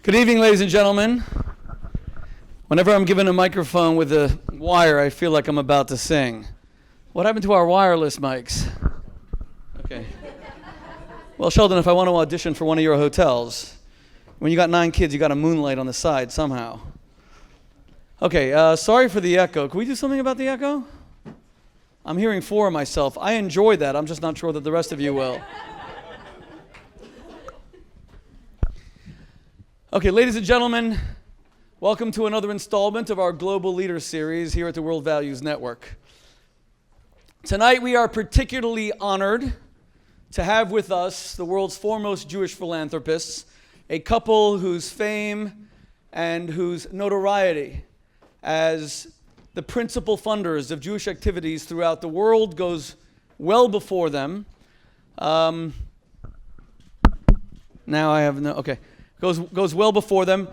Good evening, ladies and gentlemen. Whenever I'm given a microphone with a wire, I feel like I'm about to sing. What happened to our wireless mics? Okay. Well, Sheldon, if I want to audition for one of your hotels, when you got 9 kids, you got a moonlight on the side somehow. Okay, sorry for the echo. Can we do something about the echo? I'm hearing 4 of myself. I enjoy that. I'm just not sure that the rest of you will. Okay, ladies and gentlemen, welcome to another installment of our Global Leader Series here at the World Values Network. Tonight we are particularly honored to have with us the world's foremost Jewish philanthropists, a couple whose fame and whose notoriety as the principal funders of Jewish activities throughout the world goes well before them. Goes well before them.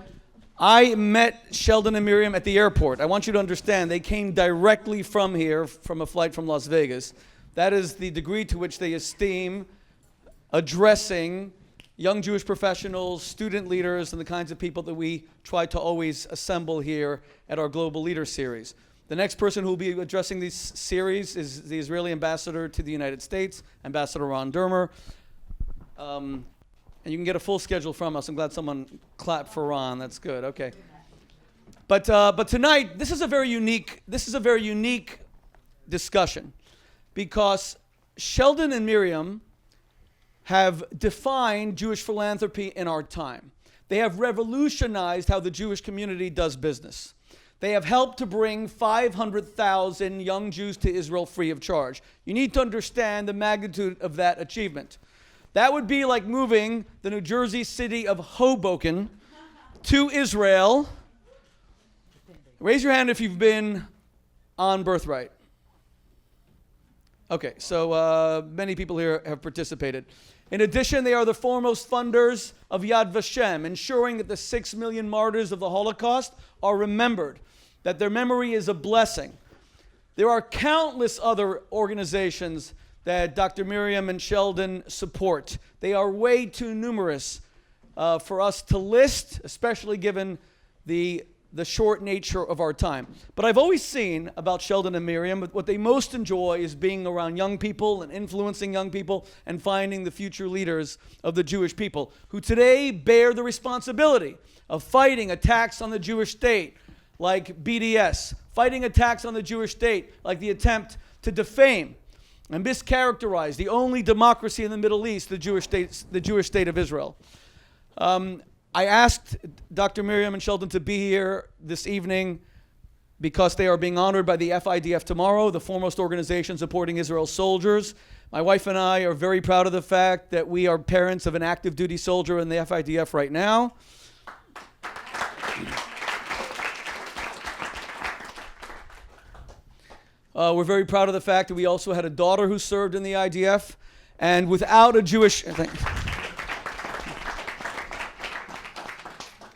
I met Sheldon and Miriam at the airport. I want you to understand, they came directly from here, from a flight from Las Vegas. That is the degree to which they esteem addressing young Jewish professionals, student leaders, and the kinds of people that we try to always assemble here at our Global Leader Series. The next person who will be addressing this series is the Israeli ambassador to the United States, Ambassador Ron Dermer. And you can get a full schedule from us. I'm glad someone clapped for Ron. That's good. Okay. But tonight, this is a very unique discussion because Sheldon and Miriam have defined Jewish philanthropy in our time. They have revolutionized how the Jewish community does business. They have helped to bring 500,000 young Jews to Israel free of charge. You need to understand the magnitude of that achievement. That would be like moving the New Jersey city of Hoboken to Israel. Raise your hand if you've been on Birthright. Okay, so many people here have participated. In addition, they are the foremost funders of Yad Vashem, ensuring that the 6 million martyrs of the Holocaust are remembered, that their memory is a blessing. There are countless other organizations that Dr. Miriam and Sheldon support. They are way too numerous for us to list, especially given the short nature of our time. But I've always seen about Sheldon and Miriam, what they most enjoy is being around young people and influencing young people and finding the future leaders of the Jewish people, who today bear the responsibility of fighting attacks on the Jewish state, like BDS, fighting attacks on the Jewish state, like the attempt to defame and mischaracterize the only democracy in the Middle East, the Jewish state of Israel. I asked Dr. Miriam and Sheldon to be here this evening because they are being honored by the FIDF tomorrow, the foremost organization supporting Israel's soldiers. My wife and I are very proud of the fact that we are parents of an active duty soldier in the FIDF right now. We're very proud of the fact that we also had a daughter who served in the IDF, and without a Jewish...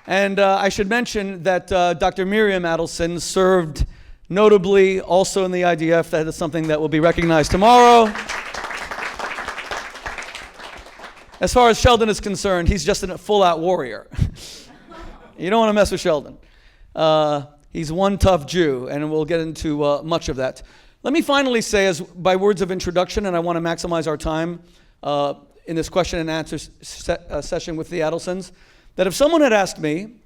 And I should mention that Dr. Miriam Adelson served notably also in the IDF. That is something that will be recognized tomorrow. As far as Sheldon is concerned, he's just a full-out warrior. You don't want to mess with Sheldon. He's one tough Jew, and we'll get into much of that. Let me finally say, by words of introduction, and I want to maximize our time in this question and answer session with the Adelsons, that if someone had asked me,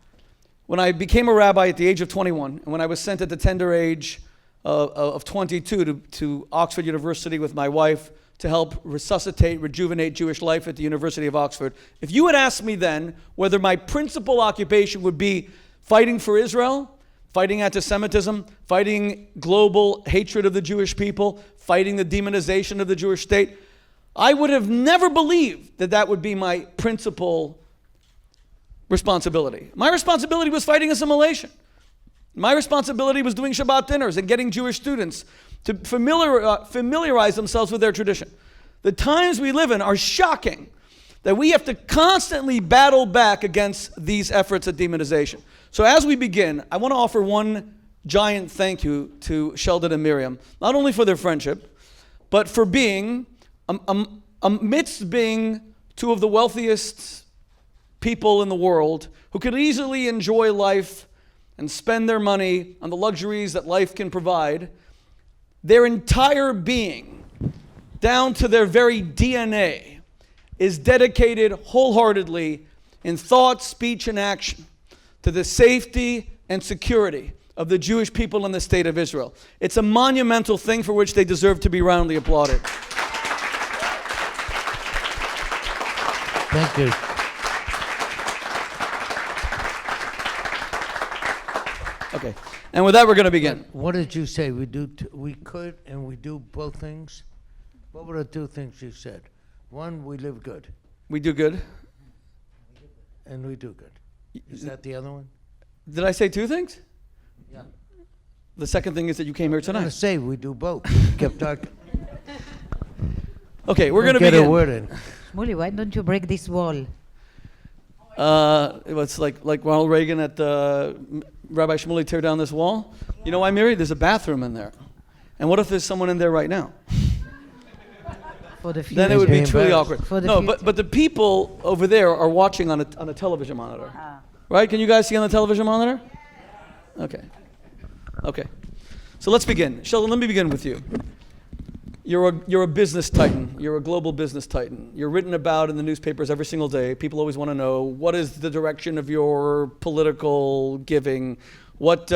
when I became a rabbi at the age of 21, and when I was sent at the tender age of 22 to Oxford University with my wife to help rejuvenate Jewish life at the University of Oxford, if you had asked me then whether my principal occupation would be fighting for Israel, fighting anti-Semitism, fighting global hatred of the Jewish people, fighting the demonization of the Jewish state, I would have never believed that that would be my principal responsibility. My responsibility was fighting assimilation. My responsibility was doing Shabbat dinners and getting Jewish students to familiarize themselves with their tradition. The times we live in are shocking, that we have to constantly battle back against these efforts at demonization. So as we begin, I want to offer one giant thank you to Sheldon and Miriam, not only for their friendship, but for being, amidst being two of the wealthiest people in the world who could easily enjoy life and spend their money on the luxuries that life can provide, their entire being, down to their very DNA, is dedicated wholeheartedly in thought, speech, and action to the safety and security of the Jewish people in the state of Israel. It's a monumental thing for which they deserve to be roundly applauded. Thank you. Okay, and with that, we're going to begin. What did you say? We could and we do both things? What were the two things you said? One, we live good. We do good. And we do good. Is that the other one? Did I say two things? Yeah. The second thing is that you came here I'm going tonight. to say we do both. You kept talking. Okay, we're going to Get begin. a word in. Shmuley, why don't you break this wall? It's like Ronald Reagan at Rabbi Shmuley tear down this wall. You know why, Miri? There's a bathroom in there. And what if there's someone in there right now? For the future. Then it would be Being truly embarrassed. awkward. For the No, future. but the people over there are watching on a television monitor. Right? Can you guys see on the television monitor? Okay. So let's begin. Sheldon, let me begin with you. You're a business titan. You're a global business titan. You're written about in the newspapers every single day. People always want to know, what is the direction of your political giving? What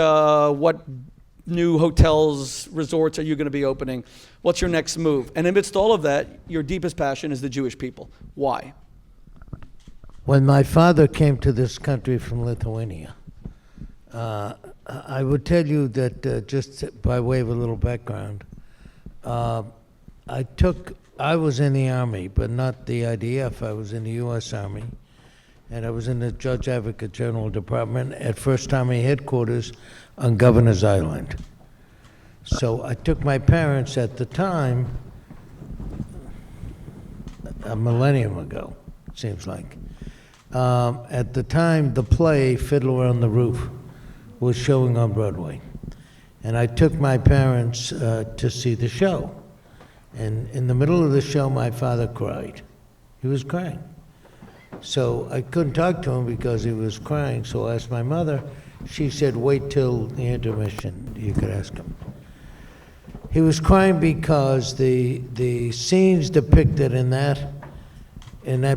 new hotels, resorts are you going to be opening? What's your next move? And amidst all of that, your deepest passion is the Jewish people. Why? When my father came to this country from Lithuania, I would tell you that just by way of a little background, I was in the Army, but not the IDF. I was in the U.S. Army, and I was in the Judge Advocate General Department at 1st Army Headquarters on Governor's Island. So I took my parents at the time, a millennium ago, it seems like. At the time, the play Fiddler on the Roof was showing on Broadway. And I took my parents to see the show. And in the middle of the show, my father cried. He was crying. So I couldn't talk to him because he was crying. So I asked my mother. She said, wait till the intermission, you could ask him. He was crying because the scenes depicted in that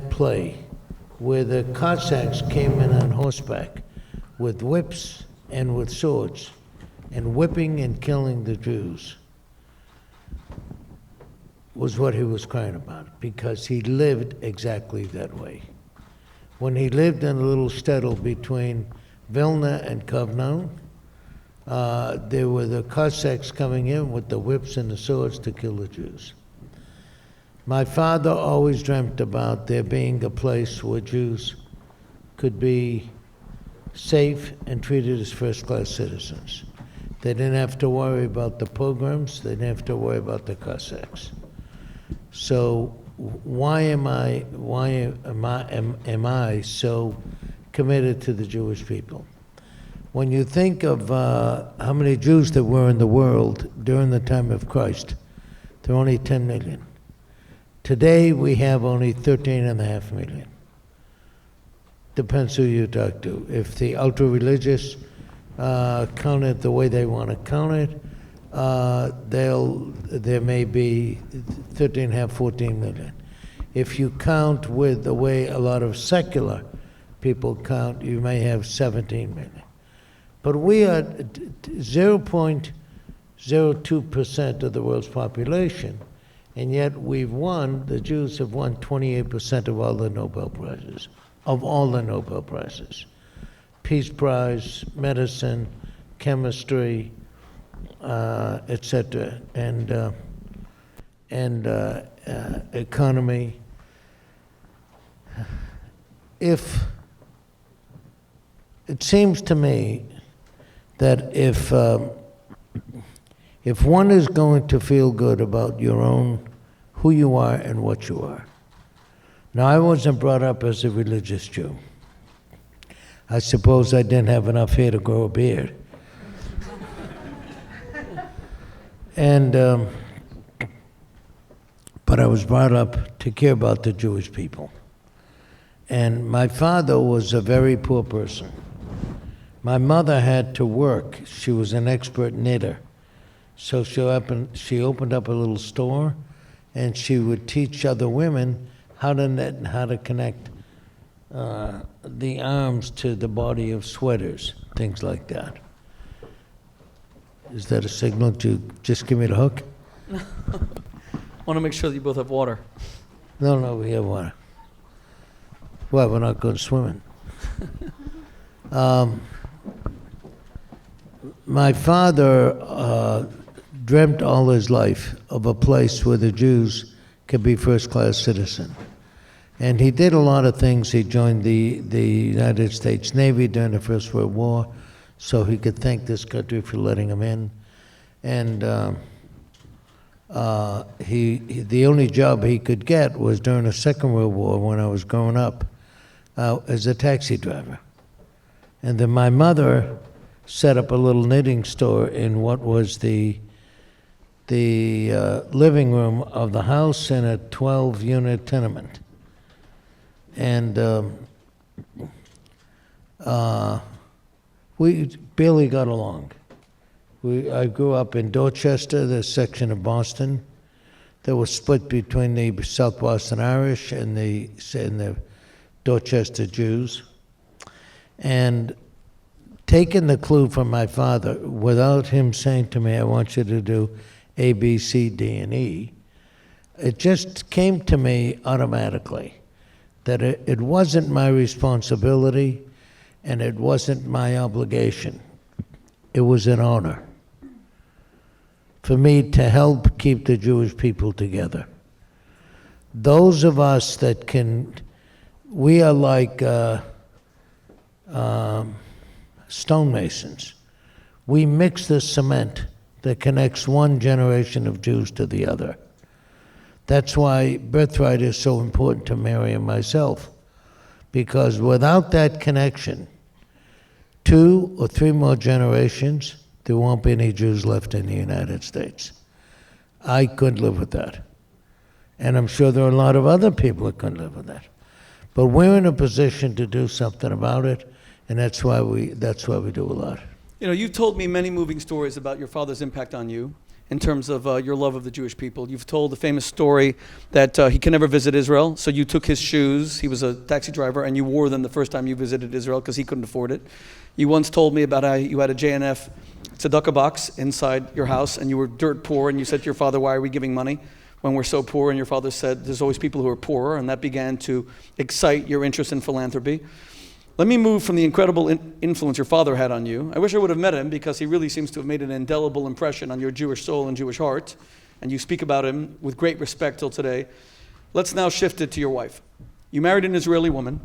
play, where the Cossacks came in on horseback with whips and with swords, and whipping and killing the Jews, was what he was crying about, because he lived exactly that way. When he lived in a little shtetl between Vilna and Kovno, there were the Cossacks coming in with the whips and the swords to kill the Jews. My father always dreamt about there being a place where Jews could be safe and treated as first-class citizens. They didn't have to worry about the pogroms. They didn't have to worry about the Cossacks. So why am I so committed to the Jewish people? When you think of how many Jews there were in the world during the time of Christ, there were only 10 million. Today we have only 13.5 million. Depends who you talk to. If the ultra-religious count it the way they want to count it, there may be 13.5, 14 million. If you count with the way a lot of secular people count, you may have 17 million. But we are 0.02% of the world's population, and yet the Jews have won 28% of all the Nobel Prizes, Peace Prize, medicine, chemistry, etc., and economy. If it seems to me that if one is going to feel good about your own, who you are and what you are. Now, I wasn't brought up as a religious Jew. I suppose I didn't have enough hair to grow a beard. But I was brought up to care about the Jewish people. And my father was a very poor person. My mother had to work. She was an expert knitter. So she opened up a little store, and she would teach other women how to knit and how to connect the arms to the body of sweaters, things like that. Is that a signal to just give me the hook? I want to make sure that you both have water. No, we have water. Well, we're not going swimming. My father dreamt all his life of a place where the Jews could be first-class citizens. And he did a lot of things. He joined the United States Navy during the First World War, so he could thank this country for letting him in. And the only job he could get was during the Second World War when I was growing up as a taxi driver. And then my mother set up a little knitting store in what was the living room of the house in a 12-unit tenement. And we barely got along. I grew up in Dorchester, the section of Boston that was split between the South Boston Irish and the Dorchester Jews. And taking the clue from my father, without him saying to me, I want you to do A, B, C, D, and E, it just came to me automatically that it wasn't my responsibility and it wasn't my obligation. It was an honor for me to help keep the Jewish people together. Those of us that we are like stonemasons. We mix the cement that connects one generation of Jews to the other. That's why birthright is so important to Miriam and myself, because without that connection, 2 or 3 more generations, there won't be any Jews left in the United States. I couldn't live with that. And I'm sure there are a lot of other people that couldn't live with that. But we're in a position to do something about it, and that's why we do a lot. You know, you've told me many moving stories about your father's impact on you in terms of your love of the Jewish people. You've told the famous story that he can never visit Israel, so you took his shoes, he was a taxi driver, and you wore them the first time you visited Israel because he couldn't afford it. You once told me about how you had a JNF tzedakah box inside your house, and you were dirt poor, and you said to your father, why are we giving money when we're so poor? And your father said, there's always people who are poorer, and that began to excite your interest in philanthropy. Let me move from the incredible influence your father had on you. I wish I would have met him because he really seems to have made an indelible impression on your Jewish soul and Jewish heart, and you speak about him with great respect till today. Let's now shift it to your wife. You married an Israeli woman,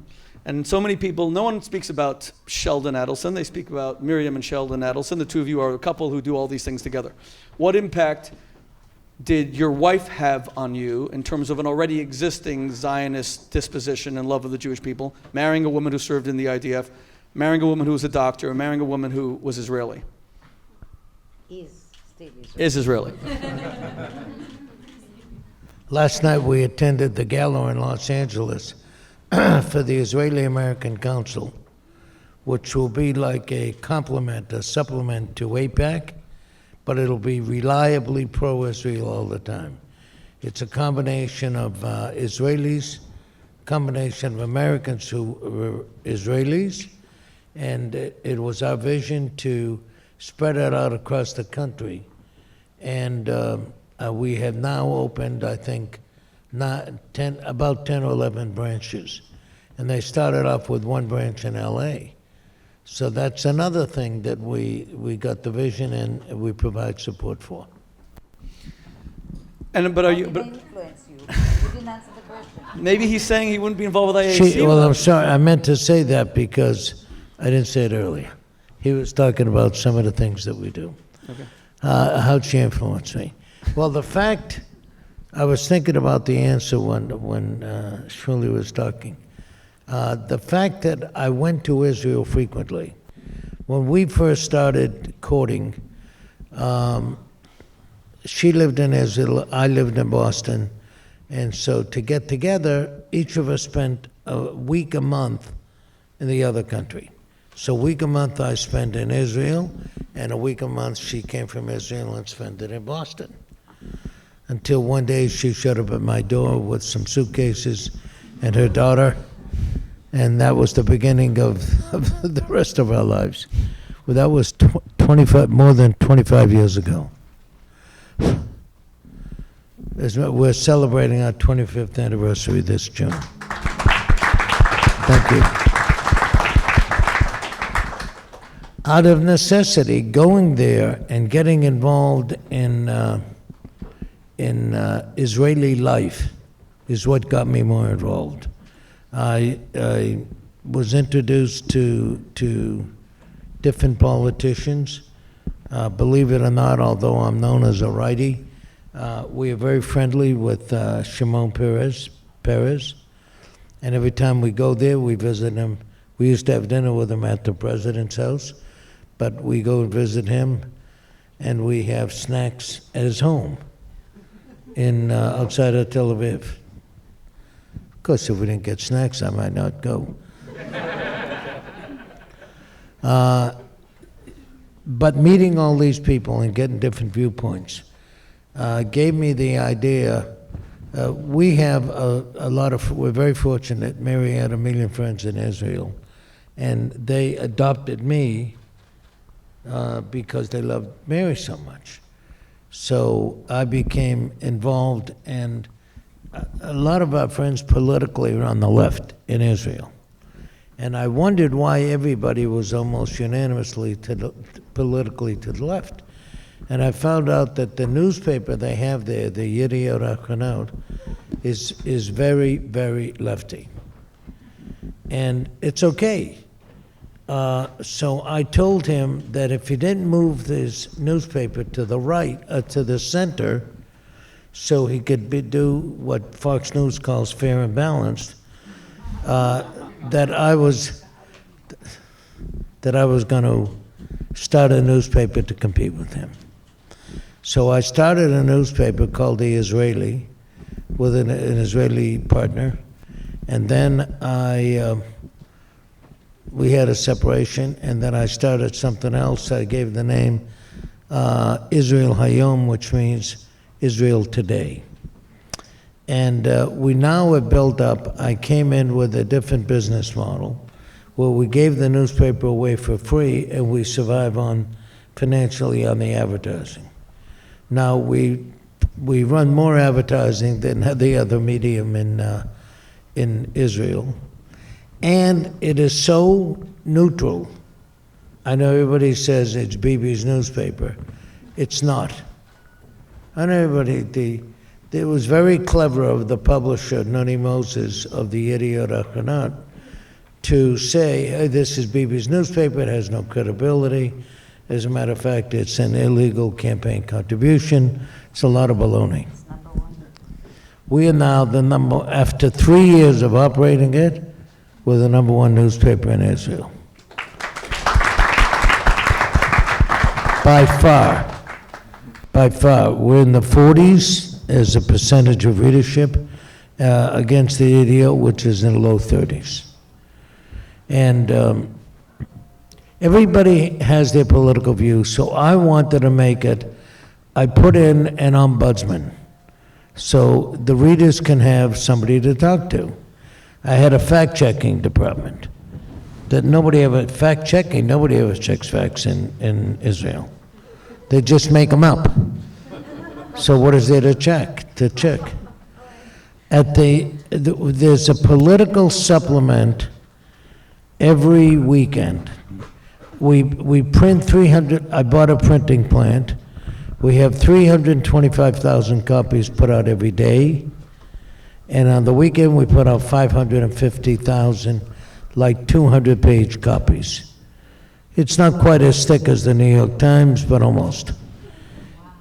and so many people, no one speaks about Sheldon Adelson, they speak about Miriam and Sheldon Adelson. The two of you are a couple who do all these things together. What impact did your wife have on you in terms of an already existing Zionist disposition and love of the Jewish people, marrying a woman who served in the IDF, marrying a woman who was a doctor, and marrying a woman who was Israeli? Is Israeli. Last night we attended the gala in Los Angeles for the Israeli-American Council, which will be like a complement, a supplement to AIPAC, but it'll be reliably pro-Israel all the time. It's a combination of Israelis, combination of Americans who were Israelis, and it was our vision to spread it out across the country. And we have now opened, I think, about 10 or 11 branches. And they started off with one branch in LA. So that's another thing that we got the vision and we provide support for. But are you? But influence you? You didn't answer the question. maybe he's saying he wouldn't be involved with IAC. Well, I'm sorry, I meant to say that because I didn't say it earlier. He was talking about some of the things that we do. Okay. How'd she influence me? Well, the fact, I was thinking about the answer when Shmuley was talking. The fact that I went to Israel frequently. When we first started courting, she lived in Israel, I lived in Boston, And so to get together, each of us spent a week a month in the other country. So a week a month I spent in Israel, and a week a month she came from Israel and spent it in Boston. Until one day she showed up at my door with some suitcases and her daughter, and that was the beginning of the rest of our lives. Well, that was more than 25 years ago. We're celebrating our 25th anniversary this June. Thank you. Out of necessity, going there and getting involved in Israeli life is what got me more involved. I was introduced to different politicians. Believe it or not, although I'm known as a righty, we are very friendly with Shimon Peres, and every time we go there, we visit him. We used to have dinner with him at the president's house, but we go and visit him, and we have snacks at his home in outside of Tel Aviv. Of course, if we didn't get snacks, I might not go. But meeting all these people and getting different viewpoints gave me the idea. We have we're very fortunate. Mary had 1 million friends in Israel, and they adopted me because they loved Mary so much. So I became involved, and a lot of our friends politically are on the left in Israel. And I wondered why everybody was almost unanimously politically to the left. And I found out that the newspaper they have there, the Yediot Ahronot, is very, very lefty. And it's okay. So I told him that if he didn't move this newspaper to the right, to the center, so he could do what Fox News calls fair and balanced, that I was going to start a newspaper to compete with him. So I started a newspaper called The Israeli with an Israeli partner, and then we had a separation, and then I started something else. I gave the name Israel Hayom, which means Israel Today. And we now have built up, I came in with a different business model where we gave the newspaper away for free and we survive financially on the advertising. Now we run more advertising than the other medium in Israel. And it is so neutral. I know everybody says it's Bibi's newspaper. It's not. I know everybody, it was very clever of the publisher, Noni Moses, of the Yediot Ahronot, to say, hey, this is Bibi's newspaper, it has no credibility. As a matter of fact, it's an illegal campaign contribution. It's a lot of baloney. We are now after 3 years of operating it, we're the #1 newspaper in Israel. By far. We're in the 40s as a percentage of readership against the Yediot, which is in the low 30s. And everybody has their political views, so I wanted to make it, I put in an ombudsman so the readers can have somebody to talk to. I had a fact-checking department that nobody ever checks facts in Israel. They just make them up. So what is there to check? There's a political supplement every weekend. We print 300, I bought a printing plant. We have 325,000 copies put out every day. And on the weekend, we put out 550,000, like 200-page copies. It's not quite as thick as the New York Times, but almost.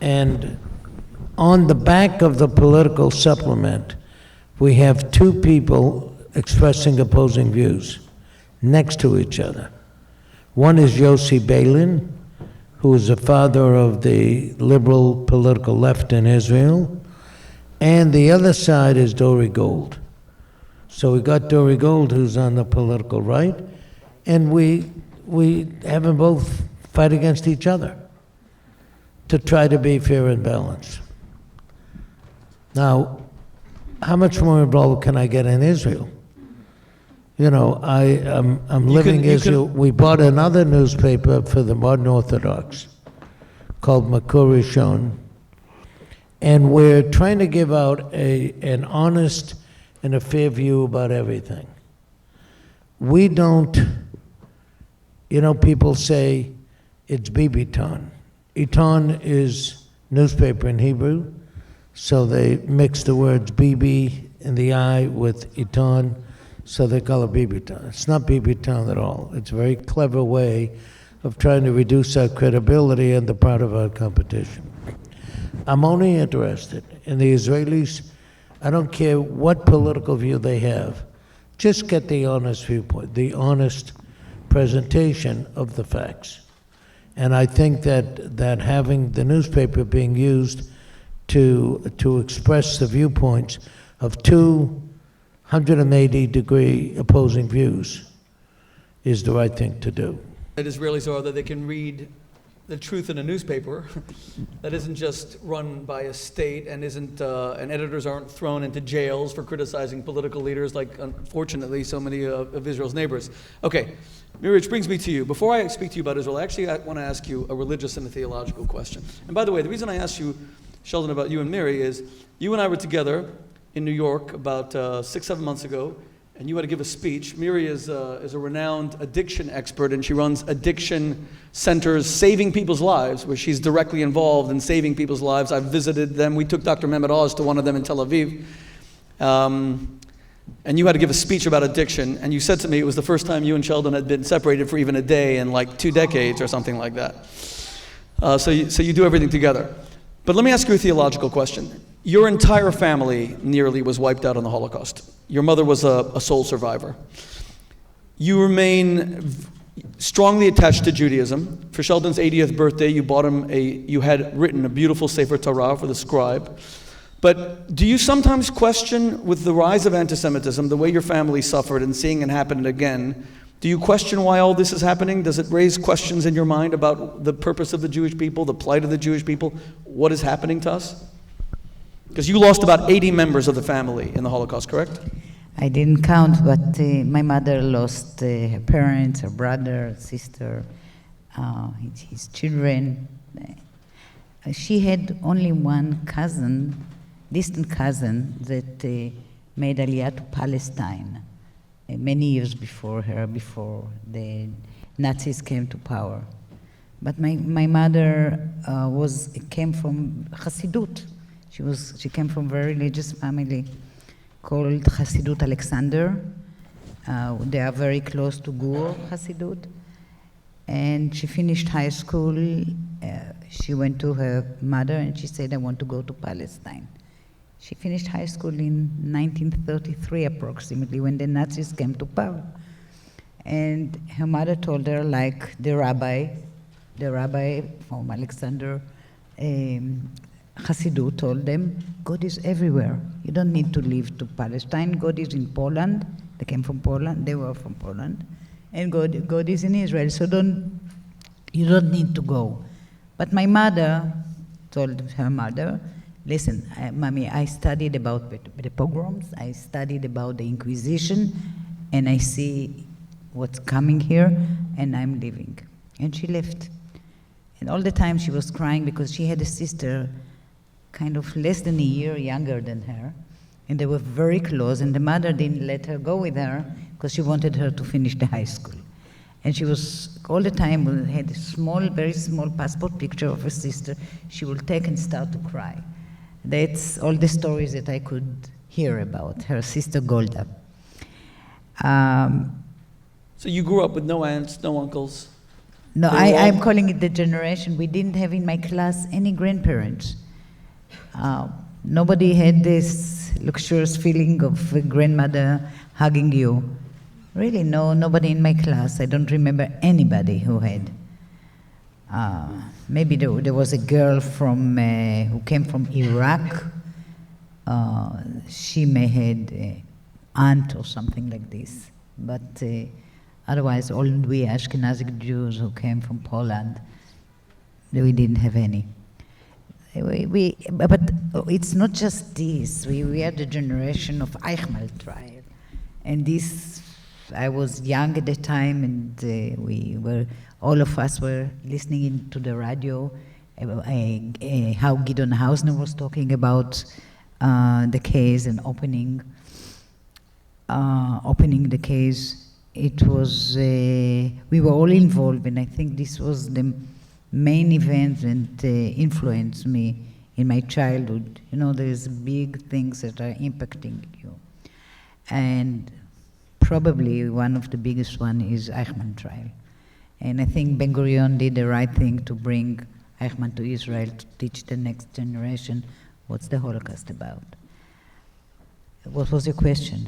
And on the back of the political supplement, we have 2 people expressing opposing views next to each other. One is Yossi Beilin, who is the father of the liberal political left in Israel, And the other side is Dory Gold. So we got Dory Gold, who's on the political right, and we have them both fight against each other to try to be fair and balanced. Now, how much more involved can I get in Israel? You know, I'm living Israel. We bought another newspaper for the modern Orthodox called Makor Rishon, and we're trying to give out an honest and a fair view about everything. We don't, you know, people say it's Bibiton. Iton is newspaper in Hebrew, so they mix the words Bibi in the I with Iton, so they call it Bibiton. It's not Bibiton at all. It's a very clever way of trying to reduce our credibility on the part of our competition. I'm only interested in the Israelis. I don't care what political view they have. Just get the honest viewpoint, the honest presentation of the facts. And I think that having the newspaper being used to express the viewpoints of 280-degree opposing views is the right thing to do. That Israelis are that they can read the truth in a newspaper that isn't just run by a state and isn't and editors aren't thrown into jails for criticizing political leaders like, unfortunately, so many of Israel's neighbors. Okay, Miriam, which brings me to you. Before I speak to you about Israel, I want to ask you a religious and a theological question. And by the way, the reason I asked you, Sheldon, about you and Miri is you and I were together in New York about 6-7 months ago, and you had to give a speech. Miri is a renowned addiction expert, and she runs addiction centers, saving people's lives, where she's directly involved in saving people's lives. I've visited them. We took Dr. Mehmet Oz to one of them in Tel Aviv. And you had to give a speech about addiction, and you said to me it was the first time you and Sheldon had been separated for even a day in like 2 decades or something like that. So you do everything together. But let me ask you a theological question. Your entire family nearly was wiped out in the Holocaust. Your mother was a sole survivor. You remain strongly attached to Judaism. For Sheldon's 80th birthday, you bought him you had written a beautiful Sefer Torah for the scribe. But do you sometimes question, with the rise of anti-Semitism, the way your family suffered and seeing it happen again, do you question why all this is happening? Does it raise questions in your mind about the purpose of the Jewish people, the plight of the Jewish people, what is happening to us? Because you lost about 80 members of the family in the Holocaust, correct? I didn't count, but my mother lost her parents, her brother, sister, his children. She had only one cousin, distant cousin, that made Aliyah to Palestine many years before her, before the Nazis came to power. But my mother came from Hasidut. She came from a very religious family called Hasidut Alexander. They are very close to Gur Hasidut. And she finished high school. She went to her mother and she said, I want to go to Palestine. She finished high school in 1933 approximately, when the Nazis came to power. And her mother told her, like the rabbi from Alexander Hasidut told them, God is everywhere. You don't need to leave to Palestine. God is in Poland. They came from Poland. They were from Poland. And God is in Israel. So you don't need to go. But my mother told her mother, listen, Mommy, I studied about the pogroms. I studied about the Inquisition. And I see what's coming here. And I'm leaving. And she left. And all the time she was crying because she had a sister kind of less than a year younger than her, and they were very close, and the mother didn't let her go with her because she wanted her to finish the high school. And she was, all the time, had a small, very small passport picture of her sister she will take and start to cry. That's all the stories that I could hear about her sister Golda. So you grew up with no aunts, no uncles? No, I'm calling it the generation. We didn't have in my class any grandparents. Nobody had this luxurious feeling of a grandmother hugging you. Really, nobody in my class. I don't remember anybody who had. Maybe there was a girl who came from Iraq, she may had an aunt or something like this. But otherwise, all we Ashkenazic Jews who came from Poland, we didn't have any. But it's not just this. We are the generation of Eichmann trial. And this, I was young at the time, and all of us were listening in to the radio, how Gideon Hausner was talking about the case and opening the case. It was, we were all involved, and I think this was the main event that influenced me in my childhood. You know, there's big things that are impacting you. And probably one of the biggest one is Eichmann trial. And I think Ben Gurion did the right thing to bring Eichmann to Israel to teach the next generation what's the Holocaust about. What was your question?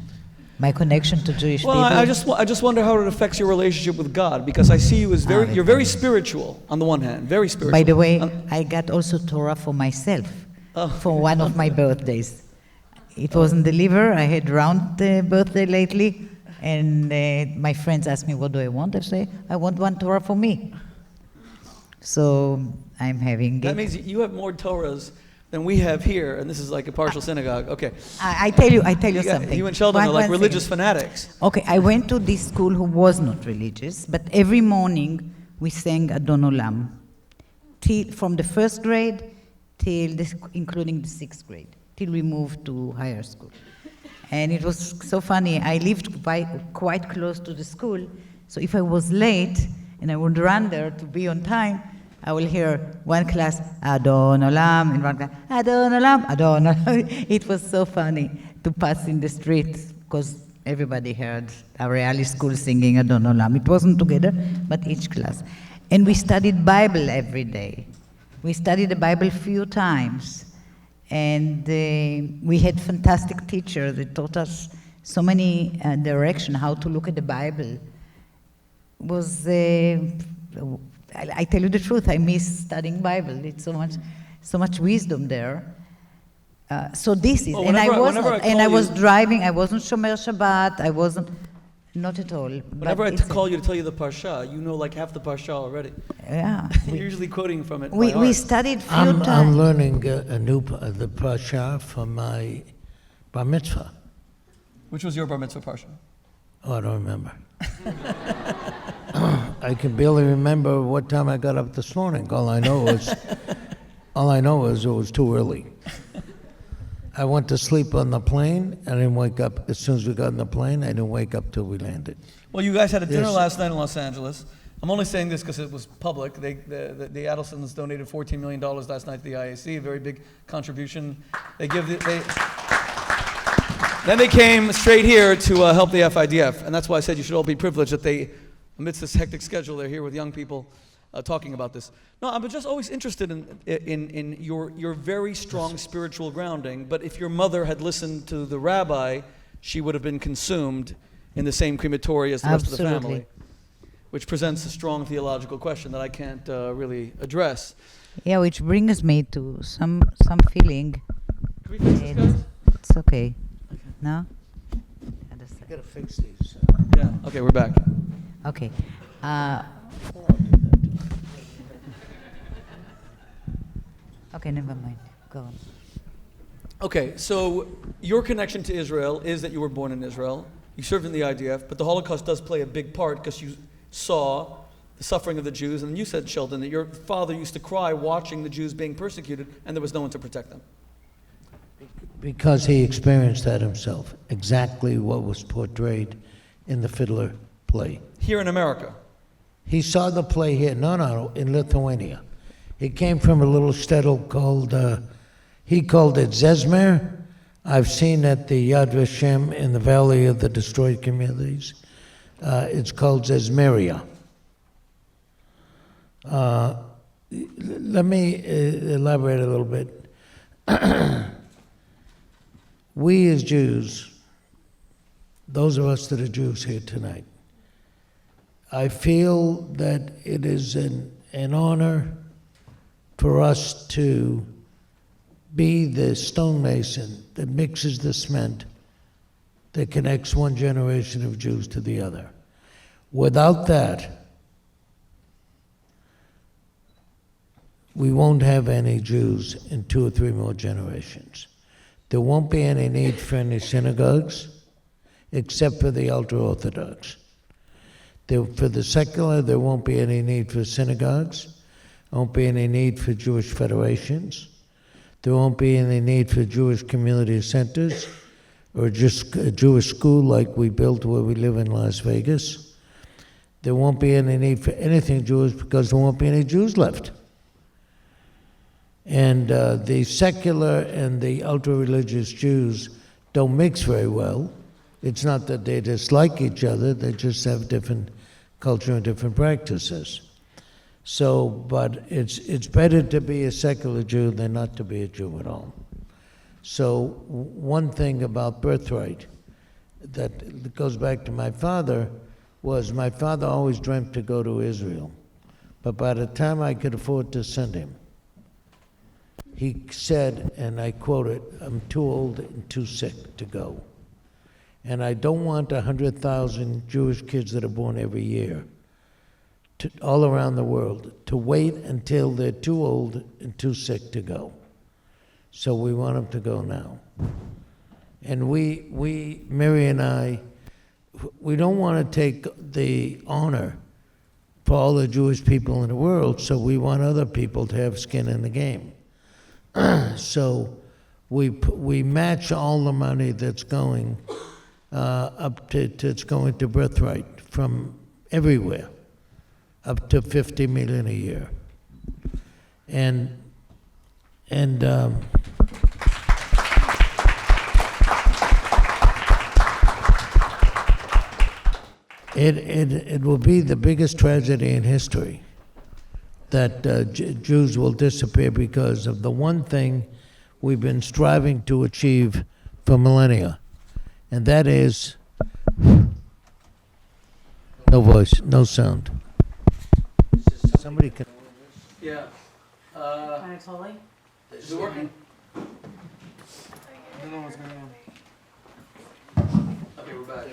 My connection to Jewish people? I just wonder how it affects your relationship with God, because I see you as you're very spiritual on the one hand, very spiritual. By the way, I got also Torah for myself for one of my birthdays. It wasn't delivered. I had round birthday lately, and my friends asked me, what do I want? I say, I want one Torah for me. So I'm having That means you have more Torahs than we have here, and this is like a partial synagogue. Okay. I tell you something. You and Sheldon are like One religious thing. fanatics. Okay, I went to this school who was not religious, but every morning we sang Adon Olam, from the first grade till including the sixth grade, till we moved to higher school. And it was so funny. I lived quite close to the school, so if I was late and I would run there to be on time, I will hear one class, Adon Olam, and one class, Adon Olam, Adon Olam. It was so funny to pass in the street because everybody heard our Reali school singing Adon Olam. It wasn't together, but each class. And we studied Bible every day. We studied the Bible few times. And we had fantastic teachers that taught us so many direction how to look at the Bible. It was I tell you the truth, I miss studying Bible. It's so much wisdom there. So this is, Well, and I was you- driving. I wasn't Shomer Shabbat. I wasn't, not at all. Whenever I call you to tell you the parsha, you know like half the parsha already. Yeah. You're usually quoting from it. We by heart. studied few I'm times. learning the Pasha from my bar mitzvah. Which was your bar mitzvah parsha? Oh, I don't remember. I can barely remember what time I got up this morning. All I know is it was too early. I went to sleep on the plane. I didn't wake up as soon as we got on the plane. I didn't wake up till we landed. Well, you guys had a dinner Yes. last night in Los Angeles. I'm only saying this because it was public. The Adelsons donated $14 million last night to the IAC, a very big contribution. Then they came straight here to help the FIDF, and that's why I said you should all be privileged that they, amidst this hectic schedule, they're here with young people talking about this. No, I'm just always interested in your very strong spiritual grounding, but if your mother had listened to the rabbi, she would have been consumed in the same crematory as the rest of the Absolutely. family, which presents a strong theological question that I can't really address. Yeah, which brings me to some feeling. Can we fix this, guys? It's okay. No? I gotta fix these. Yeah, okay, we're back. Okay. Okay, never mind. Go on. Okay, so your connection to Israel is that you were born in Israel. You served in the IDF, but the Holocaust does play a big part because you saw the suffering of the Jews. And you said, Sheldon, that your father used to cry watching the Jews being persecuted and there was no one to protect them. Because he experienced that himself, exactly what was portrayed in the Fiddler play. Here in America. He saw the play here, no, in Lithuania. He came from a little shtetl called, he called it Zezmer. I've seen at the Yad Vashem in the Valley of the Destroyed Communities. It's called Zezmeria. Let me elaborate a little bit. We as Jews, those of us that are Jews here tonight, I feel that it is an honor for us to be the stonemason that mixes the cement that connects one generation of Jews to the other. Without that, we won't have any Jews in 2 or 3 more generations. There won't be any need for any synagogues, except for the ultra-Orthodox. For the secular, there won't be any need for synagogues. There won't be any need for Jewish federations. There won't be any need for Jewish community centers or just a Jewish school like we built where we live in Las Vegas. There won't be any need for anything Jewish because there won't be any Jews left. And the secular and the ultra-religious Jews don't mix very well. It's not that they dislike each other, they just have different culture and different practices. So, but it's better to be a secular Jew than not to be a Jew at all. So one thing about birthright that goes back to my father was my father always dreamt to go to Israel. But by the time I could afford to send him, he said, and I quote it, "I'm too old and too sick to go. And I don't want 100,000 Jewish kids that are born every year all around the world to wait until they're too old and too sick to go. So we want them to go now." And we Mary and I, we don't want to take the honor for all the Jewish people in the world, so we want other people to have skin in the game. So we match all the money that's going it's going to birthright from everywhere, up to $50 million a year, and it will be the biggest tragedy in history that Jews will disappear because of the one thing we've been striving to achieve for millennia, and that is no voice, no sound. Somebody can. Yeah. Kind of slowly. Is it working? I don't know what's going on. Okay, we're back.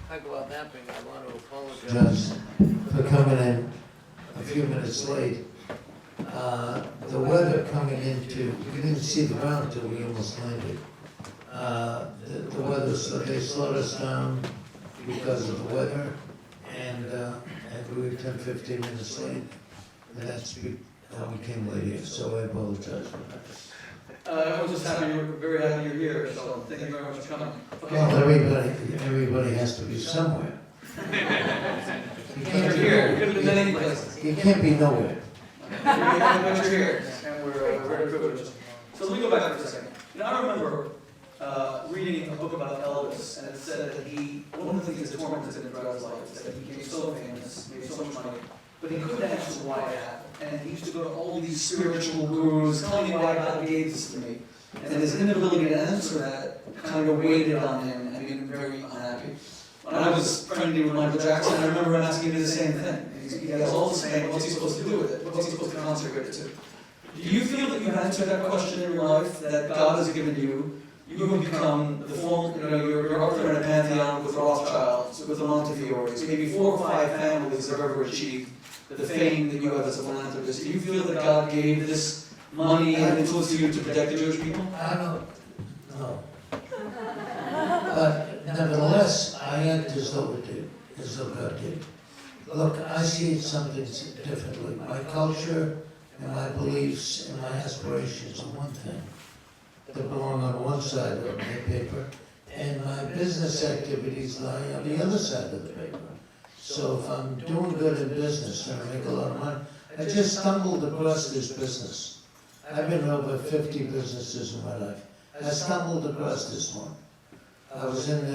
Talk about napping, I want to apologize for coming in a few minutes late. The weather coming into, we didn't see the ground until we almost landed. The weather, so they slowed us down because of the weather, and we were 10, 15 minutes late, and that's how we came late here, so I apologize for that. I was just happy, very happy you're here, so thank you very much for coming. Well, everybody has to be somewhere. You You're here, you could have been any place. You can't be nowhere. But you're here, and we're very privileged. So let me go back for a second. You know, I remember reading a book about Elvis, and it said that one of the things that tormented him throughout his life is that he became so famous, made so much money, but he couldn't answer why it happened. And he used to go to all these spiritual gurus, tell me why God gave this to me. And his inability to answer that kind of weighted on him and made him very unhappy. When I was friendly with Michael Jackson, I remember him asking me the same thing. He has all this fame, what's he supposed to do with it? What's he supposed to consecrate it to? Do you feel that you've answered that question in your life, that God has given you? You have become the form, you're up there in a pantheon with Rothschilds, with the Montefiore's, maybe 4 or 5 families have ever achieved the fame that you have as a philanthropist. Do you feel that God gave this money and influence to you to protect the Jewish people? I don't know. But nevertheless, I act as though it did, as though God did. Look, I see something differently. My culture and my beliefs and my aspirations are one thing that belong on one side of the paper, and my business activities lie on the other side of the paper. So if I'm doing good in business and I make a lot of money, I just stumbled across this business. I've been in over 50 businesses in my life. I stumbled across this one. I was in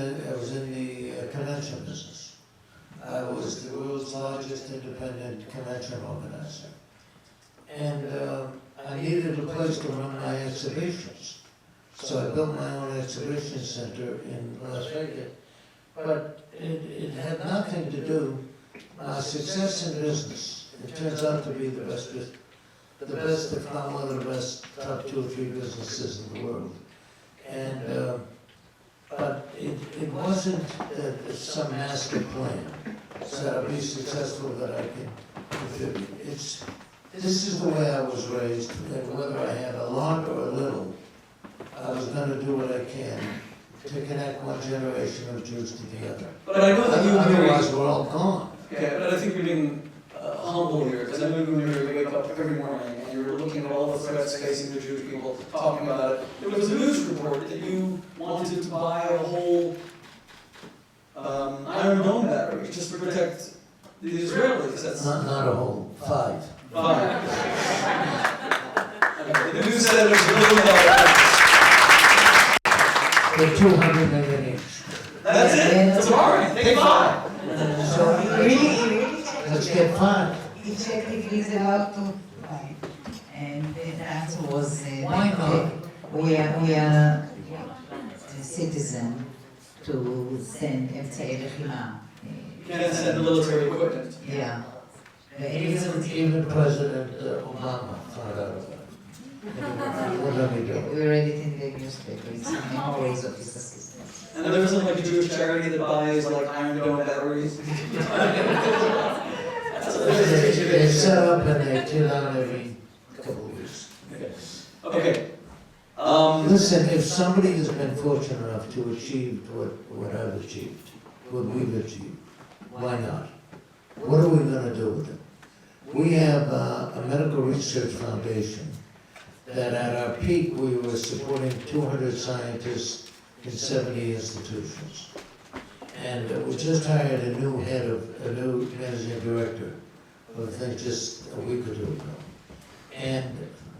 the convention business. I was the world's largest independent convention organizer. And I needed a place to run my exhibitions. So I built my own exhibition center in Las Vegas. But it had nothing to do, my success in business It turns out to be the best, if not one of the best, top 2 or 3 businesses in the world. And, but it wasn't some master plan, so that I'll be successful that I can contribute. This is the way I was raised, that whether I had a lot or a little, I was going to do what I can to connect one generation of Jews to the other. But I know that you Otherwise, we're all gone. Okay, but I think you're being humble here, because I know you wake up every morning and you're looking at all the threats facing the Jewish people, talking about it. There was a news report that you wanted to buy a whole Iron Dome battery just to protect the Israelis. That's Not a whole, 5. fine. Okay, the news said it was $1 billion. They're 200 million each. That's it. That's a bargain. Take 5. So Really? let's get 5. He checked if he's allowed to buy. And the answer was, Why not? we are a citizen to send אמצעי לחימה. You can't send military equipment. Yeah. Even President Obama found out about it. What let me do? We read it in the newspaper. It's memories of his assistance. And there isn't like a Jewish charity that buys like Iron Dome batteries. They set up and they tear down every couple of weeks. Okay. Listen, if somebody has been fortunate enough to achieve what I've achieved, what we've achieved, why not? What are we going to do with it? We have a medical research foundation that at our peak we were supporting 200 scientists in 70 institutions. And we just hired a new managing director of the thing just a week or 2 ago. And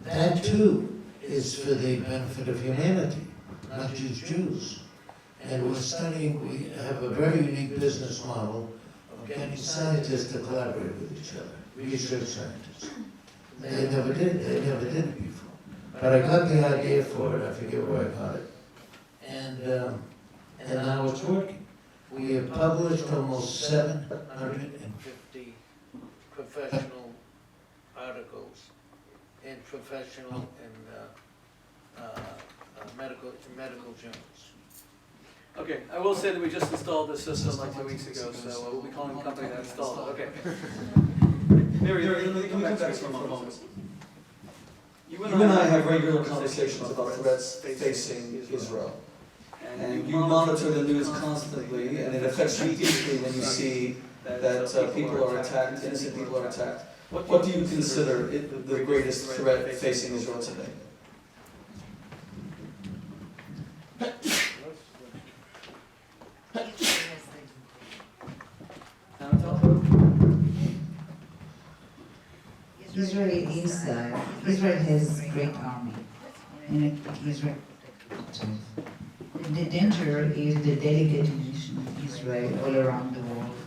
that too is for the benefit of humanity, not just Jews. And we're studying, we have a very unique business model of getting scientists to collaborate with each other, research scientists. They never did it before. But I got the idea for it, I forget where I got it. And now it's working. We have published almost 750 professional articles in professional and medical journals. Okay, I will say that we just installed this system like 2 weeks ago, so we'll be calling the company that installed it. Okay. Miriam, let me come back to this for a moment. You and I have regular conversations about threats facing Israel. And you monitor the news constantly, and it affects you deeply when you see that people are attacked, innocent people are attacked. What do you consider the greatest threat facing Israel today? Israel inside, Israel has a great army. And Israel, the danger is the delegation of Israel all around the world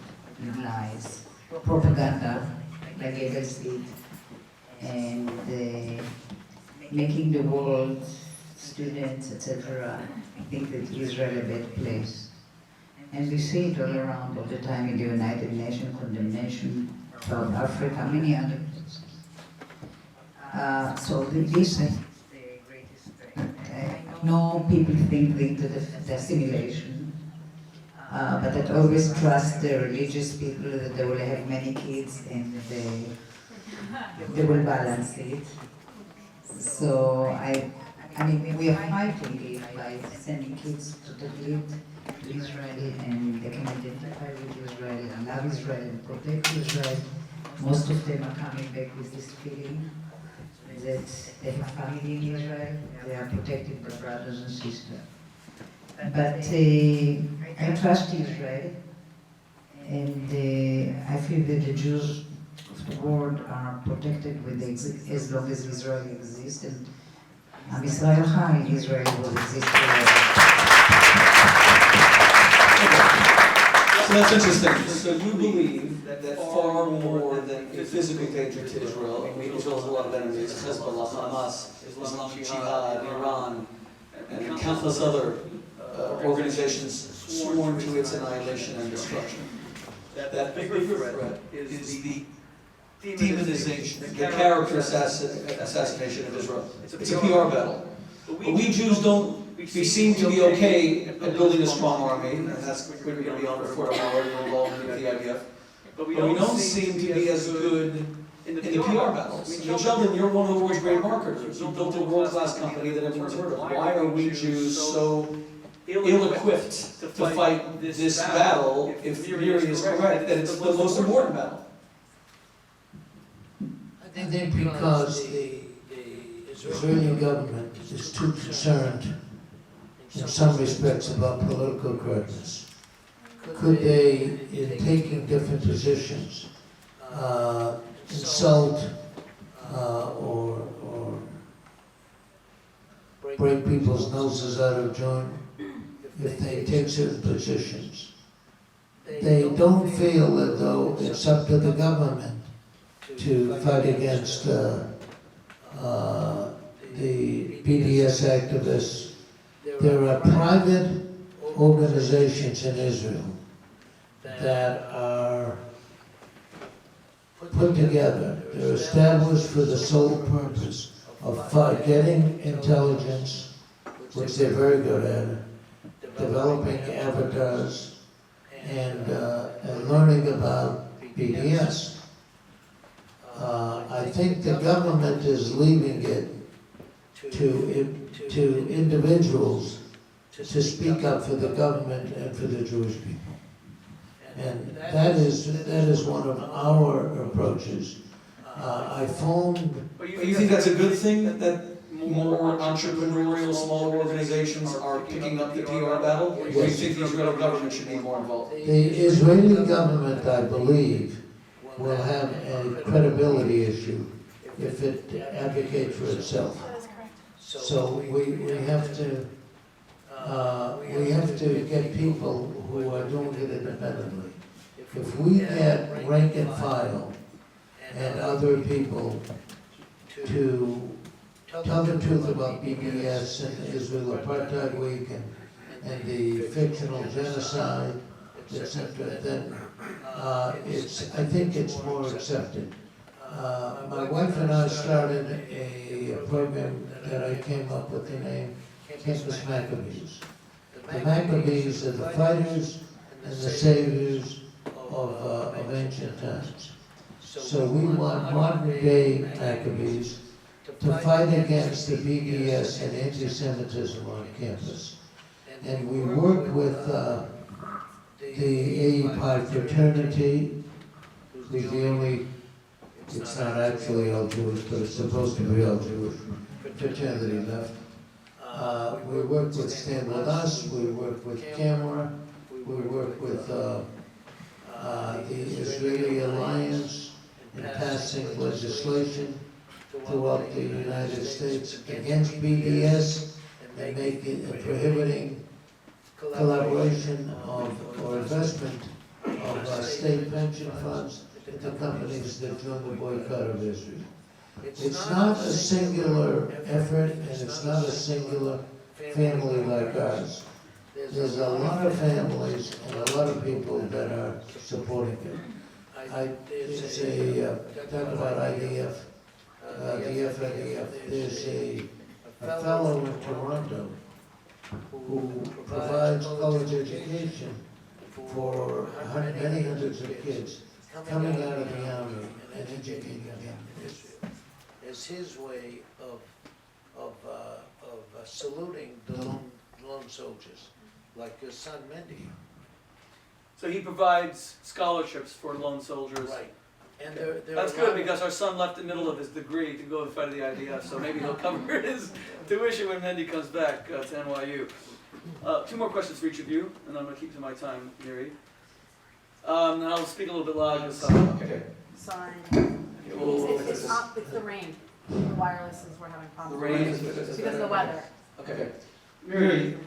with lies, propaganda, like Adelson, and making the world, students, etc., think that Israel is a bad place. And we see it all around all the time in the United Nations, condemnation, South Africa, many other places. So this is the greatest threat. No, people think into the assimilation, but I always trust the religious people that they will have many kids and they will balance it. So I mean, we are fighting it by sending kids to the lead to Israel, and they can identify with Israel and love Israel and protect Israel. Most of them are coming back with this feeling that they have family in Israel, they are protected by brothers and sisters. But I trust Israel, and I feel that the Jews of the world are protected with as long as Israel exists, and Israel Chai, Israel will exist forever. So that's interesting. So you believe that far more than a physical danger to Israel, I mean, Israel has a lot of enemies, Hezbollah, Hamas, Islamic Jihad, Iran, and countless other organizations sworn to its annihilation and destruction. That bigger threat is the demonization, the character assassination of Israel. It's a PR battle. But we Jews we seem to be okay at building a strong army, and that's we're going to be on for an hour and involved in the IDF. But we don't seem to be as good in the PR battles. I mean, Sheldon, you're one of the world's great marketers. You built a world-class company that everyone's heard of. Why are we Jews so ill-equipped to fight this battle if Miriam is correct, that it's the most important battle? I think because the Israeli government is too concerned in some respects about political correctness. Could they, in taking different positions, insult or break people's noses out of joint if they take certain positions? They don't feel as though it's up to the government to fight against the BDS activists. There are private organizations in Israel that are put together. They're established for the sole purpose of getting intelligence, which they're very good at, developing avatars, and learning about BDS. I think the government is leaving it to individuals to speak up for the government and for the Jewish people. And that is one of our approaches. I phoned. But you think that's a good thing, that more entrepreneurial, smaller organizations are picking up the PR battle? Or do you think the Israeli government should be more involved? The Israeli government, I believe, will have a credibility issue if it advocates for itself. So we have to get people who are doing it independently. If we get rank and file and other people to tell the truth about BDS and Israel Apartheid Week and the fictional genocide, etc., then I think it's more accepted. My wife and I started a program that I came up with the name Campus Maccabees. The Maccabees are the fighters and the saviors of ancient times. So we want modern day Maccabees to fight against the BDS and anti-Semitism on campus. And we work with the AE Pi fraternity, who's the only, it's not actually all Jewish, but it's supposed to be all Jewish fraternity left. We work with Stand With Us, we work with Camera, we work with the Israeli Alliance in passing legislation throughout the United States against BDS and prohibiting collaboration or investment of state pension funds with the companies that join the boycott of Israel. It's not a singular effort, and it's not a singular family like ours. There's a lot of families and a lot of people that are supporting it. There's talk about IDF, there's a fellow in Toronto who provides college education for many hundreds of kids coming out of the army and educating them in Israel. As his way of saluting the lone soldiers, like his son Mendy. So he provides scholarships for lone soldiers. Right. And That's good, because our son left the middle of his degree to go and fight the IDF, so maybe he'll cover his tuition when Mendy comes back to NYU. Two more questions for each of you, and I'm going to keep to my time, Miri. And I'll speak a little bit louder. Okay. Sorry. Okay, It's the rain. The wireless is, we're having the problems. rain is Because of the weather. Okay. Miri,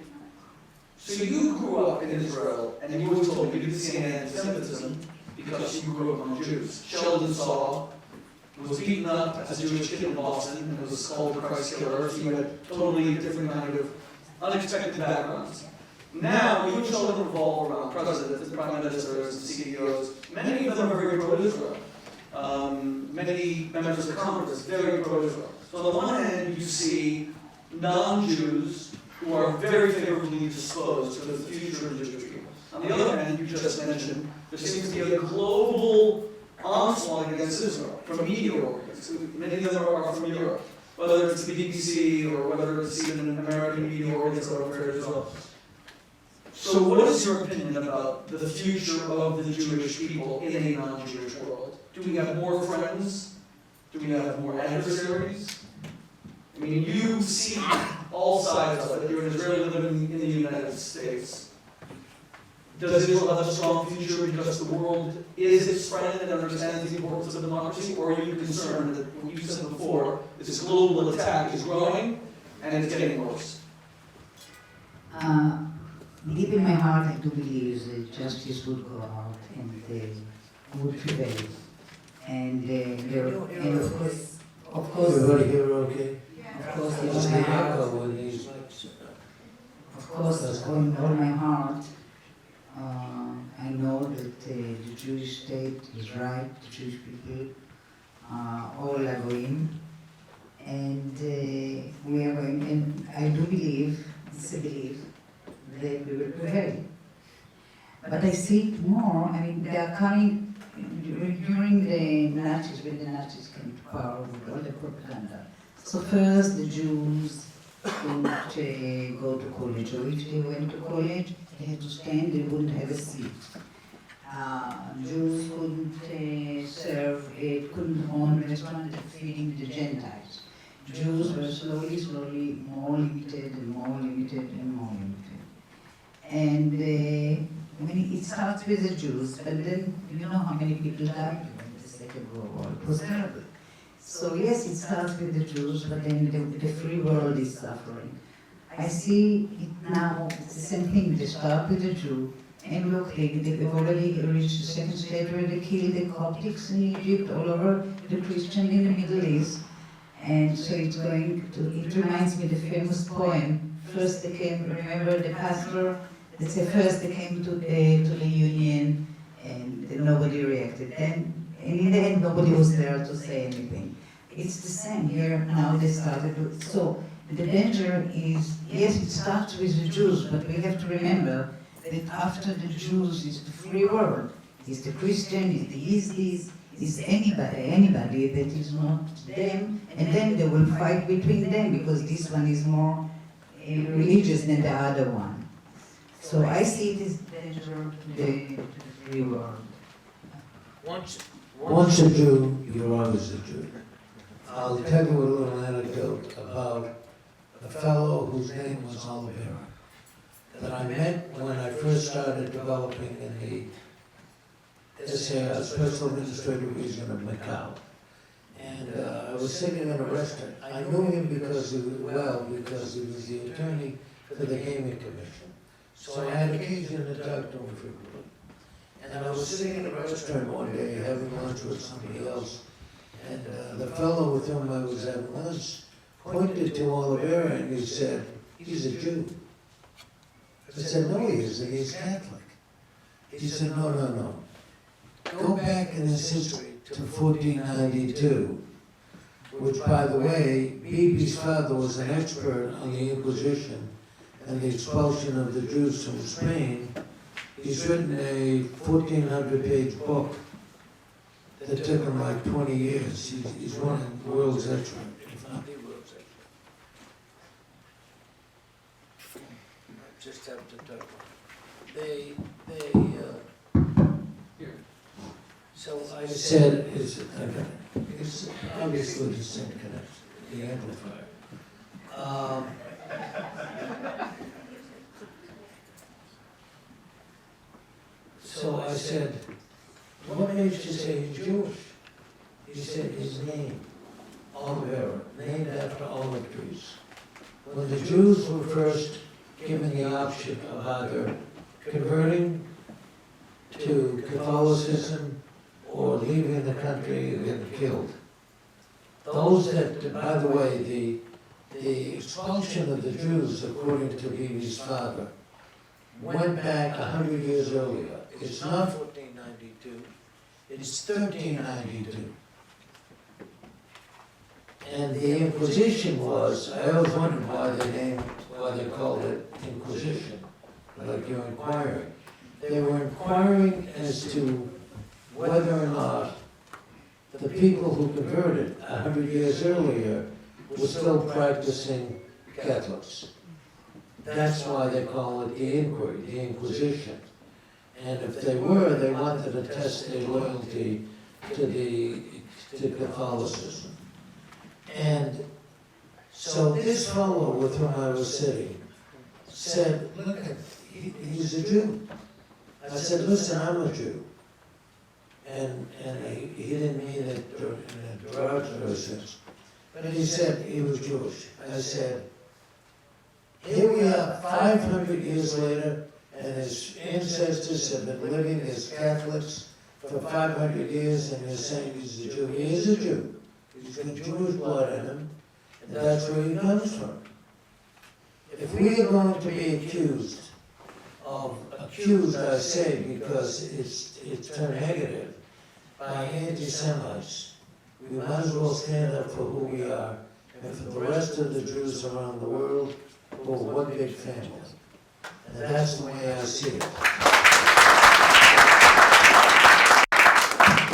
so you grew up in Israel, and you always told me you didn't see any anti-Semitism because you grew up among Jews. Sheldon was beaten up as a Jewish kid in Boston and was called the Christ killer, so you had totally different kind of unexpected backgrounds. Now, you and Sheldon revolve around presidents and prime ministers and CEOs. Many of them are very pro-Israel. many members of the Congress very pro-Israel. So on the one hand, you see non-Jews who are very favorably disposed to the future of the Jewish people. On the other hand, you just mentioned, there seems to be a global onslaught against Israel from media organs. Many of them are from Europe, whether it's the BBC or whether it's even American media organs that are fair as well. So what is your opinion about the future of the Jewish people in a non-Jewish world? Do we have more friends? Do we have more adversaries? I mean, you see all sides of it. You're an Israeli living in the United States. Does Israel have a strong future because the world is its friend and understands the importance of democracy? Or are you concerned that what you said before, this global attack is growing and it's getting worse? Deep in my heart, I do believe that justice would go out and would prevail. And of course, Everybody here okay? of course, There's in an my heart, echo with these. of course, in all my heart, I know that the Jewish state is right, the Jewish people all are going, and we are going, and I do believe, it's a belief, that we will prevail. But I see it more, I mean, they are coming, during the Nazis, when the Nazis came to power with all the propaganda. So first the Jews couldn't go to college, or if they went to college, they had to stand, they wouldn't have a seat. Jews couldn't serve, couldn't own restaurants feeding the Gentiles. Jews were slowly more limited and more limited and more limited. And when it starts with the Jews, but then you know how many people died during the Second World War. It was terrible. So yes, it starts with the Jews, but then the free world is suffering. I see it now, it's the same thing. They start with the Jew, and look, they've already reached the second stage where they kill the Coptics in Egypt, all over the Christian in the Middle East. And so it's going to, it reminds me of the famous poem. First they came, remember the pastor, they say first they came to the union and nobody reacted. Then, and in the end nobody was there to say anything. It's the same here, now they started with, so the danger is, yes, it starts with the Jews, but we have to remember that after the Jews is the free world, is the Christian, is the Istis, is anybody that is not them, and then they will fight between them because this one is more religious than the other one. So I see it as danger to the free world. Once a Jew, you're always a Jew. I'll tell you a little anecdote about a fellow whose name was Oliveira, that I met when I first started developing in the Special Administrative Region of Macau. And I was sitting in a restaurant. I knew him because he was the attorney for the Gaming Commission. So I had occasion to talk to him frequently. And I was sitting in a restaurant one day having lunch with somebody else. And the fellow with whom I was having lunch pointed to Oliveira and he said, "He's a Jew." I said, "No, he isn't, he's Catholic." He said, No. Go back in his history to 1492, which, by the way, Bibi's father was an expert on the Inquisition and the expulsion of the Jews from Spain. He's written a 1,400-page book that took him like 20 years. He's one of the world's expert, if not the world's expert. I just have to talk. So I said, it's obviously the same connection, the amplifier. So I said, what makes you say he's Jewish? He said his name, Oliveira, named after olive trees. When the Jews were first given the option of either converting to Catholicism or leaving the country or getting killed. Those that, by the way, the expulsion of the Jews, according to Bibi's father, went back 100 years earlier. It's not 1492, It's 1392. And the Inquisition was, I always wondered why they called it Inquisition, like you're inquiring. They were inquiring as to whether or not the people who converted 100 years earlier were still practicing Catholics. That's why they call it the inquiry, the Inquisition. And if they were, they wanted to test their loyalty to Catholicism. And so this fellow with whom I was sitting said, look, he's a Jew. I said, listen, I'm a Jew. And he didn't mean it in a derogatory sense. But he said he was Jewish. I said, here we are 500 years later, and his ancestors have been living as Catholics for 500 years, and you're saying he's a Jew. He is a Jew. He's got Jewish blood in him, and that's where he comes from. If we are going to be accused, I say because it's turned negative, by anti-Semites, we might as well stand up for who we are, and for the rest of the Jews around the world, who are one big family. And that's the way I see it.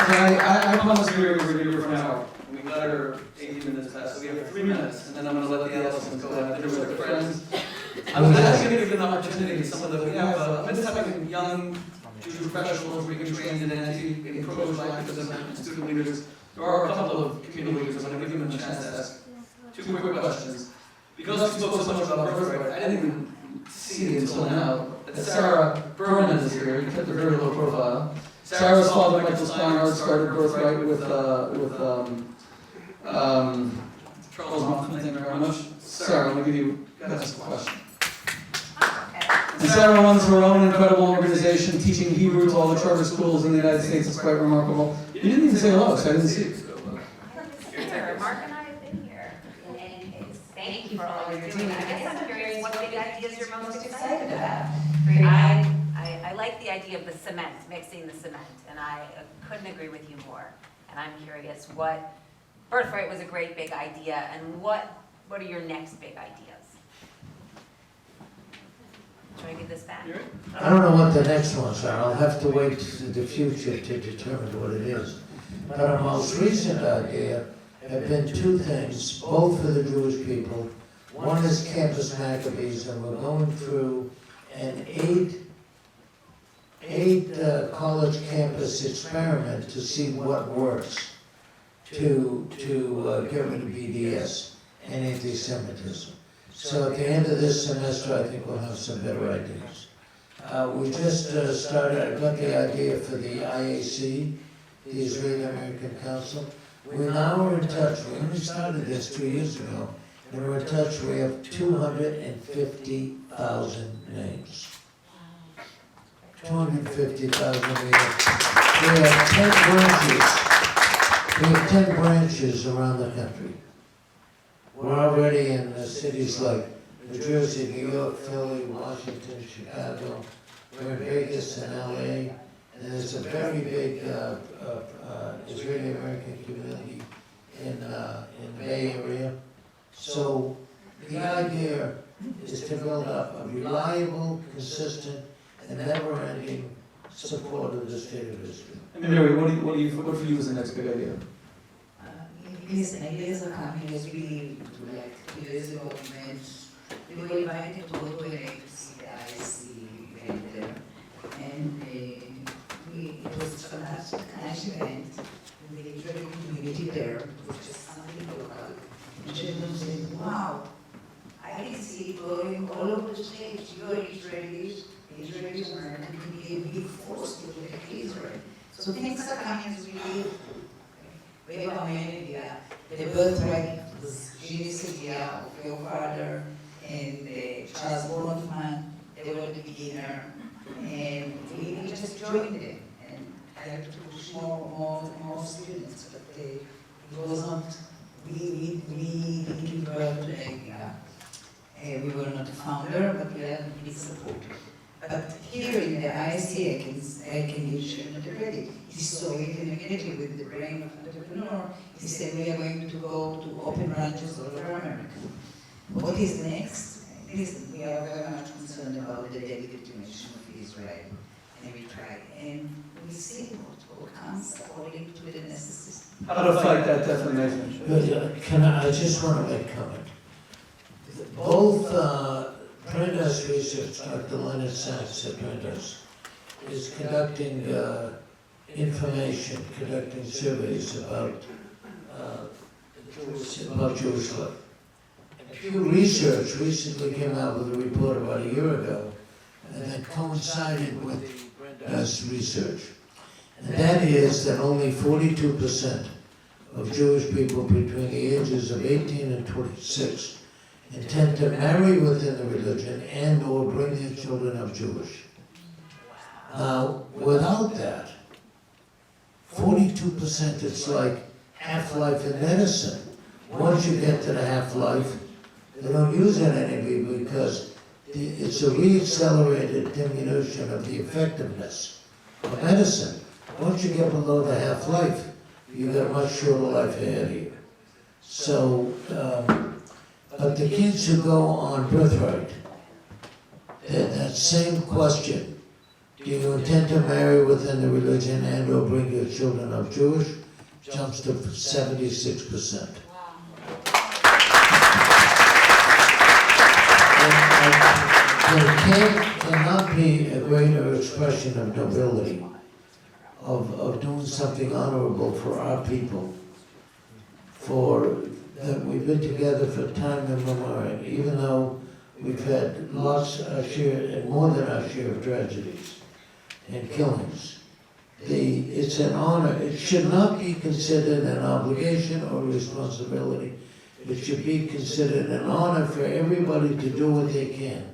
I promised Miriam we're going to be here for an hour. We got her 18 minutes past, so we have 3 minutes, and then I'm going to let the Adelsons go and dinner with their friends. I was actually going to give an opportunity to some of the, we have, I've been having young Jewish professionals being trained in pro-Jewish activism and student leaders. There are a couple of community leaders. I'm going to give them a chance to ask 2 quick questions. Because we spoke so much about birthright, I didn't even see until now that Sarah Berman is here. You kept a very low profile. Sarah's father, Michael Steinhardt, started Birthright with Charles Moffman. Thank you very much. Sarah, let me give you guys a question. And Sarah runs her own incredible organization teaching Hebrew to all the charter schools in the United States. It's quite remarkable. You didn't even say hello, so I didn't see you. Here, Mark and I have been here, and thank you for all you're doing. I guess I'm curious what big ideas you're most excited about. I like the idea of the cement, mixing the cement, and I couldn't agree with you more. And I'm curious what, Birthright was a great big idea, and what are your next big ideas? Should I give this back? I don't know what the next ones are. I'll have to wait to the future to determine what it is. But our most recent idea have been 2 things, both for the Jewish people. One is Campus Maccabees, and we're going through an 8 college campus experiment to see what works to get rid of BDS and anti-Semitism. So at the end of this semester, I think we'll have some better ideas. We just started, I got the idea for the IAC, the Israeli American Council. We now are in touch, we only started this 2 years ago, and we're in touch, we have 250,000 names. 250,000 names. We have 10 branches. We have 10 branches around the country. We're already in cities like New Jersey, New York, Philly, Washington, Chicago. We're in Vegas and LA. And there's a very big Israeli American community in the Bay Area. So the idea is to build up a reliable, consistent, and never-ending support of the state of Israel. And Mary, what for you is the next big idea? Ideas are coming as we, like 2 years ago, we were invited to go to LA to see the IC event there. And it was a fantastic, nice event. And the Israeli community there was just something local. And Sheldon said, wow, I can see it going all over the stage. You are Israelis, the Israelis are going to be a big force to protect Israel. So things are coming as we live. We have a main idea. The birthright was genius idea of your father and Charles Bronfman. They were the beginner, and we just joined them and had to push more students. But it was not. We didn't give birth to the idea. We were not the founder, but we had big support. But here in the ISC, I can give Sheldon the credit. He saw it immediately with the brain of an entrepreneur. He said, we are going to go to open branches all over America. What is next? Listen, we are very much concerned about the delegitimation of Israel. And we try, and we see what comes according to the necessity. How to fight that defamation. I just want to make a comment. Both Prentice Research, Dr. Leonard Sachs at Prentice, is conducting conducting surveys about Jewish life. Pew Research recently came out with a report about a year ago, and that coincided with Prentice Research. And that is that only 42% of Jewish people between the ages of 18 and 26 intend to marry within the religion and or bring their children up Jewish. Now, without that, 42%, it's like half-life in medicine. Once you get to the half-life, they don't use it anymore because it's a re-accelerated diminution of the effectiveness of medicine. Once you get below the half-life, you got a much shorter life ahead of you. So, but the kids who go on birthright, that same question, do you intend to marry within the religion and or bring your children up Jewish, jumps to 76%. There cannot be a greater expression of nobility, of doing something honorable for our people, for that we've been together for time immemorial, even though we've had lots our share and more than our share of tragedies and killings. It's an honor. It should not be considered an obligation or responsibility. It should be considered an honor for everybody to do what they can.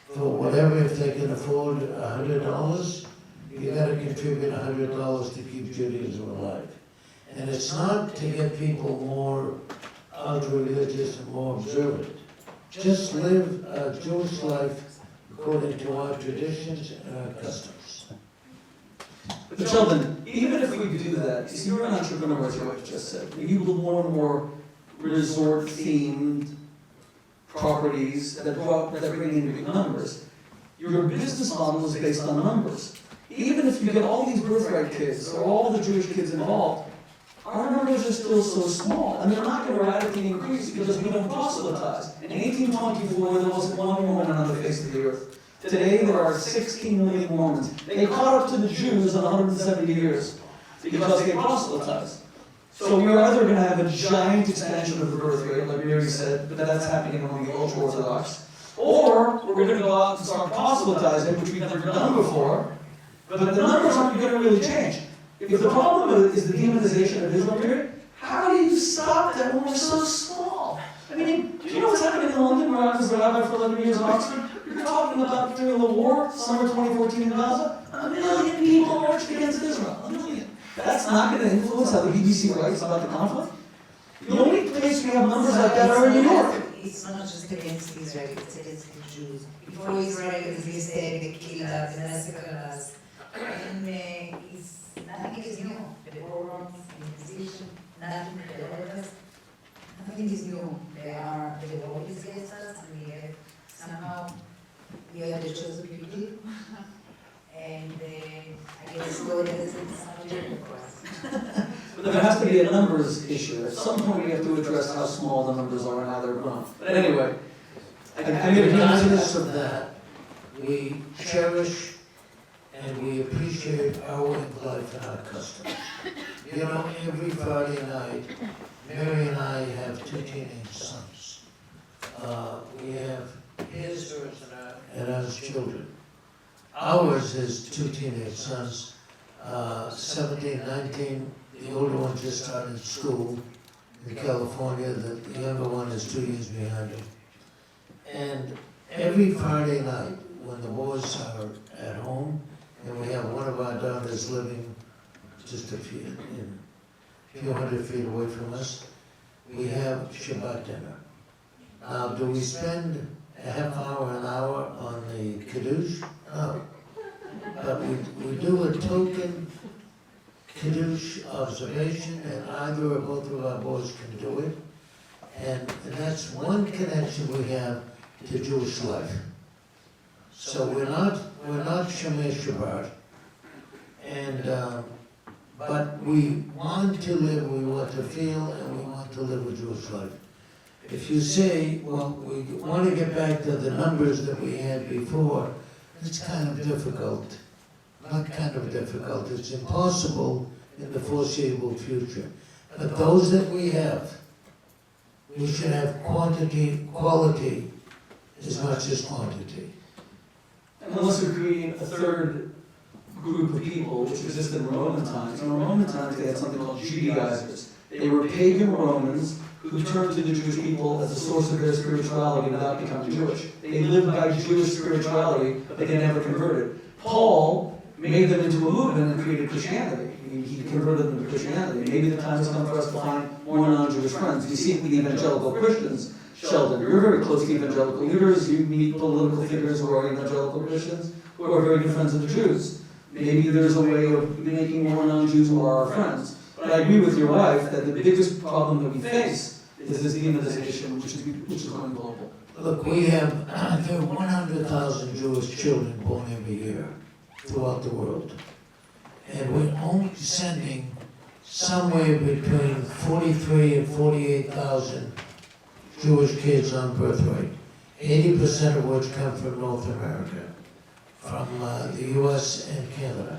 For whatever, if they can afford $100, you got to contribute $100 to keep Judaism alive. And it's not to get people more ultra-religious and more observant. Just live a Jewish life according to our traditions and our customs. But Sheldon, even if we do that, you see, you're an entrepreneur, as your wife just said. You build more and more resort-themed properties that bring in big numbers. Your business model is based on numbers. Even if you get all these birthright kids, or all the Jewish kids involved, our numbers are still so small, and they're not going to radically increase because we don't proselytize. In 1824, there wasn't one Mormon on the face of the earth. Today, there are 16 million Mormons. They caught up to the Jews in 170 years because they proselytized. So we are either going to have a giant expansion of the birth rate, like Miriam said, but that's happening among the ultra-Orthodox, or we're going to go out and start proselytizing, which we've never done before, but the numbers aren't going to really change. If the problem is the demonization of Israel period, how do you stop that when we're so small? I mean, do you know what's happening in London, where I was a rabbi for 11 years in Oxford? You're talking about during the war, summer 2014 in Gaza, 1 million people marched against Israel. 1 million. That's not going to influence how the BBC writes about the conflict. The only place we have numbers like that are in New York. It's not just against Israel, it's against the Jews. Before Israel existed, they killed us, they massacred us. And nothing is new. The pogroms, the Inquisition, nothing is new. The world is against us, and somehow we are the chosen people. And I guess God has some judgment for us. But there has to be a numbers issue. At some point, we have to address how small the numbers are and how they're grown. But anyway, Regardless of that, we cherish and we appreciate our way of life and our customs. You know, every Friday night, Mary and I have 2 teenage sons. We have his and our children. Ours is 2 teenage sons, 17, 19. The older one just started school in California. The younger one is 2 years behind him. And every Friday night, when the boys are at home, and we have one of our daughters living just a few hundred feet away from us, we have Shabbat dinner. Now, do we spend a half hour, an hour on the Kiddush? No. But we do a token Kiddush observation, and either or both of our boys can do it. And that's one connection we have to Jewish life. So we're not Shomei Shabbat, and but we want to live, we want to feel, and we want to live a Jewish life. If you say, well, we want to get back to the numbers that we had before, it's kind of difficult. Not kind of difficult, it's impossible in the foreseeable future. But those that we have, we should have quality as much as quantity. Unless we're creating a third group of people, which existed in Roman times. In Roman times, they had something called Judaizers. They were pagan Romans who turned to the Jewish people as a source of their spirituality without becoming Jewish. They lived by Jewish spirituality, but they never converted. Paul made them into a movement and created Christianity. He converted them to Christianity. Maybe the time has come for us to find more non-Jewish friends. You see it with evangelical Christians. Sheldon, you're very close to evangelical leaders. You meet political figures who are evangelical Christians, who are very good friends of the Jews. Maybe there's a way of making more non-Jews who are our friends. But I agree with your wife that the biggest problem that we face is this demonization, which is going global. Look, we have, there are 100,000 Jewish children born every year throughout the world. And we're only sending somewhere between 43 and 48,000 Jewish kids on birthright, 80% of which come from North America, from the US and Canada.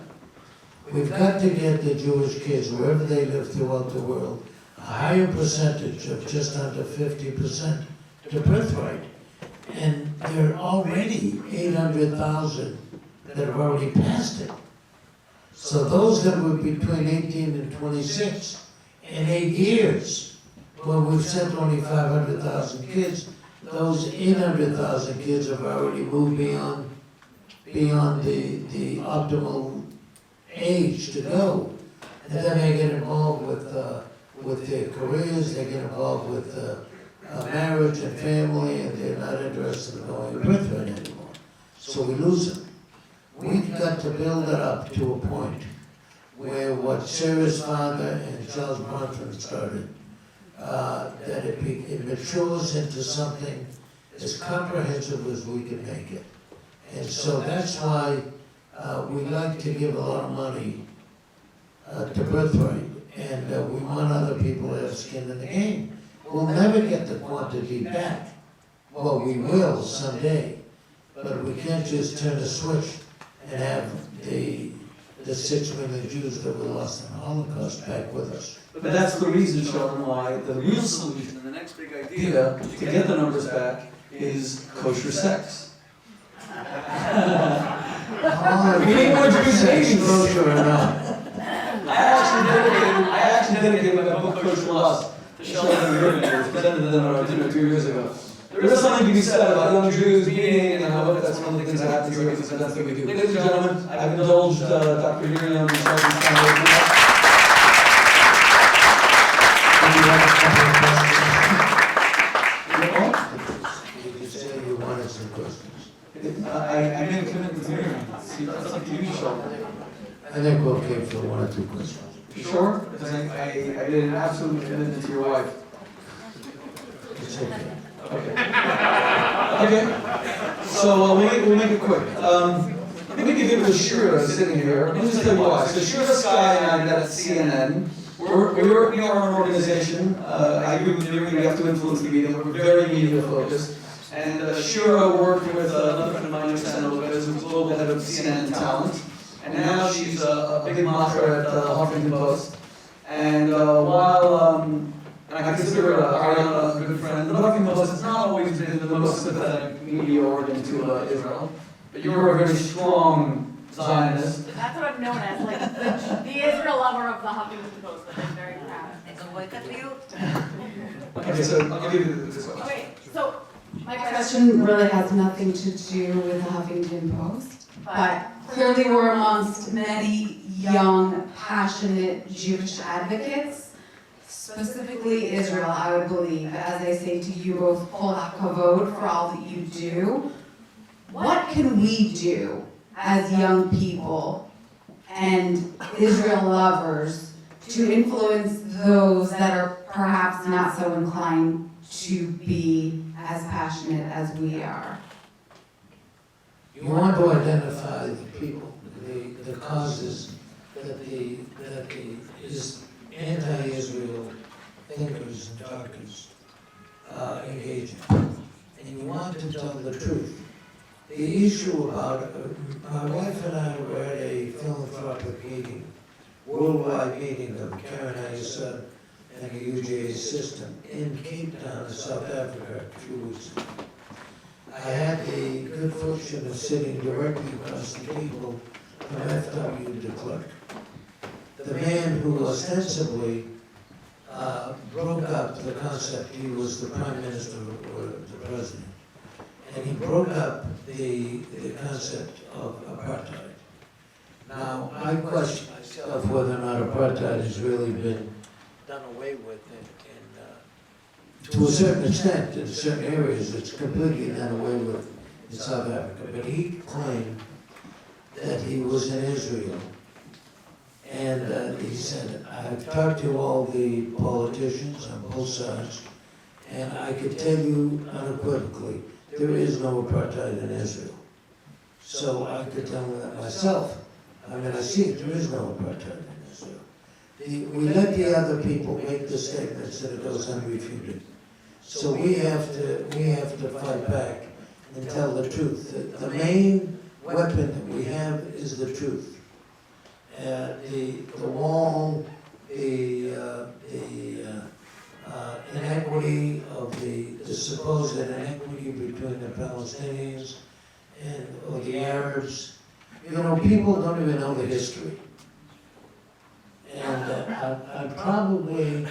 We've got to get the Jewish kids, wherever they live throughout the world, a higher percentage of just under 50% to birthright. And there are already 800,000 that have already passed it. So those that were between 18 and 26, in 8 years, well, we've sent only 500,000 kids, those 800,000 kids have already moved beyond the optimal age to go. And then they get involved with their careers, they get involved with marriage and family, and they're not interested in going to birthright anymore. So we lose them. We've got to build it up to a point where what Sarah's father and Charles Bronfman started, that it matures into something as comprehensive as we can make it. And so that's why we like to give a lot of money to birthright, and we want other people to have skin in the game. We'll never get the quantity back. Well, we will someday, but we can't just turn a switch and have the 6 million Jews that were lost in the Holocaust back with us. But that's the reason, Sheldon, why the real solution and the next big idea to get the numbers back is kosher sex. We need more Jewish nations. Kosher or not. I actually dedicated my book Kosher Lust to Sheldon and Miriam. It was presented to them at our dinner 2 years ago. There is something to be said about young Jews meeting, and I hope that's one of the things that happens here, because that's what we do. Ladies and gentlemen, I've indulged Dr. Miriam and Sheldon's conversation. You said you wanted some questions. I made a commitment to Miriam. See, that's up to you, Sheldon. I think we're okay for 1 or 2 questions. You sure? Because I did an absolute commitment to your wife. It's okay. Okay. Okay. So we'll make it quick. Let me give you a Shira sitting here. Let me just tell you why. So Shira Sky and I met at CNN. We are an organization. I agree with Miriam, we have to influence the media. We're very media focused. And Shira worked with another friend of mine, Stan Lopez, who's global head of CNN talent. And now she's a big macher at the Huffington Post. And and I consider Ariana a good friend. The Huffington Post has not always been the most sympathetic media organ to Israel, but you were a very strong Zionist. That's what I'm known as, like the Israel lover of the Huffington Post, but I'm very proud. Okay, so I'll give you this question. Okay, so My question really has nothing to do with the Huffington Post, but clearly we're amongst many young, passionate Jewish advocates, specifically Israel, I would believe. As I say to you both, kol hakavod for all that you do. What can we do as young people and Israel lovers to influence those that are perhaps not so inclined to be as passionate as we are? You want to identify the people, the causes that the anti-Israel thinkers and talkers engage in. And you want to tell the truth. The issue about, my wife and I were at a philanthropic meeting, worldwide meeting of Karen Adelson and the UJA system in Cape Town, South Africa, a few weeks ago. I had the good fortune of sitting directly across the table from F.W. de Klerk, the man who ostensibly broke up the concept. He was the prime minister or the president, and he broke up the concept of apartheid. Now, I question myself whether or not apartheid has really been done away with to a certain extent. In certain areas, it's completely done away with in South Africa. But he claimed that he was in Israel. And he said, I've talked to all the politicians on both sides, and I could tell you unequivocally, there is no apartheid in Israel. So I could tell them that myself. I mean, I see it, there is no apartheid in Israel. We let the other people make the statements that it goes unrefuted. So we have to fight back and tell the truth. The main weapon that we have is the truth. The wall, the inequity of the supposed inequity between the Palestinians or the Arabs. You know, people don't even know the history. And I probably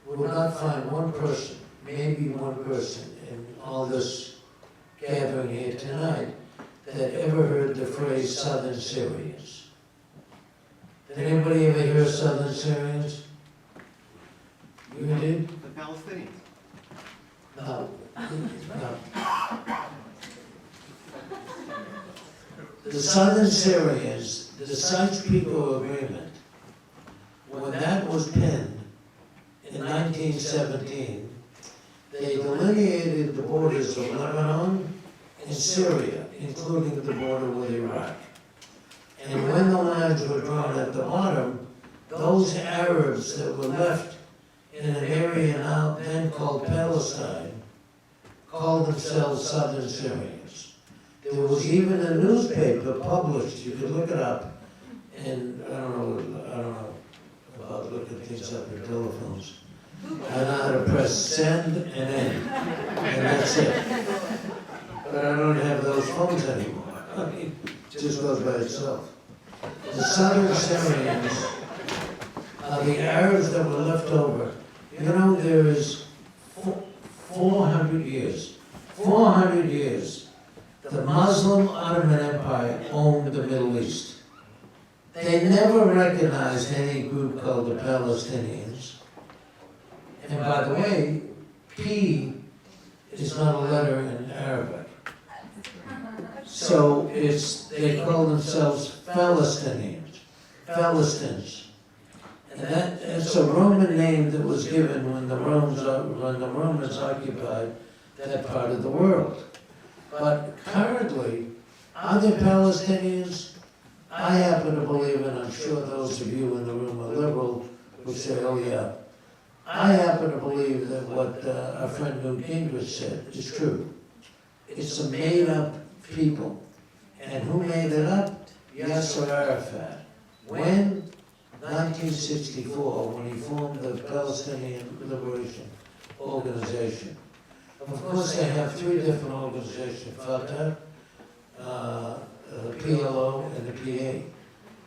will not find one person, maybe one person in all this gathering here tonight that ever heard the phrase Southern Syrians. Did anybody ever hear Southern Syrians? You did? The Palestinians. No. No. The Southern Syrians, the Sykes-Picot Agreement, when that was penned in 1917, they delineated the borders of Lebanon and Syria, including the border with Iraq. And when the lines were drawn at the bottom, those Arabs that were left in an area now then called Palestine called themselves Southern Syrians. There was even a newspaper published, you could look it up, and I don't know about looking things up in telephones. I know how to press send and end, and that's it. But I don't have those phones anymore. I mean, it just goes by itself. The Southern Syrians are the Arabs that were left over. You know, there is 400 years. 400 years, the Muslim Ottoman Empire owned the Middle East. They never recognized any group called the Palestinians. And by the way, P is not a letter in Arabic. So they call themselves Palestinians, Philistines. And that's a Roman name that was given when the Romans occupied that part of the world. But currently, are there Palestinians? I happen to believe, and I'm sure those of you in the room are liberal would say, oh yeah. I happen to believe that what our friend Newt Gingrich said is true. It's a made-up people. And who made it up? Yasser Arafat. When? 1964, when he formed the Palestinian Liberation Organization. Of course, they have three different organizations, Fatah, the PLO, and the PA.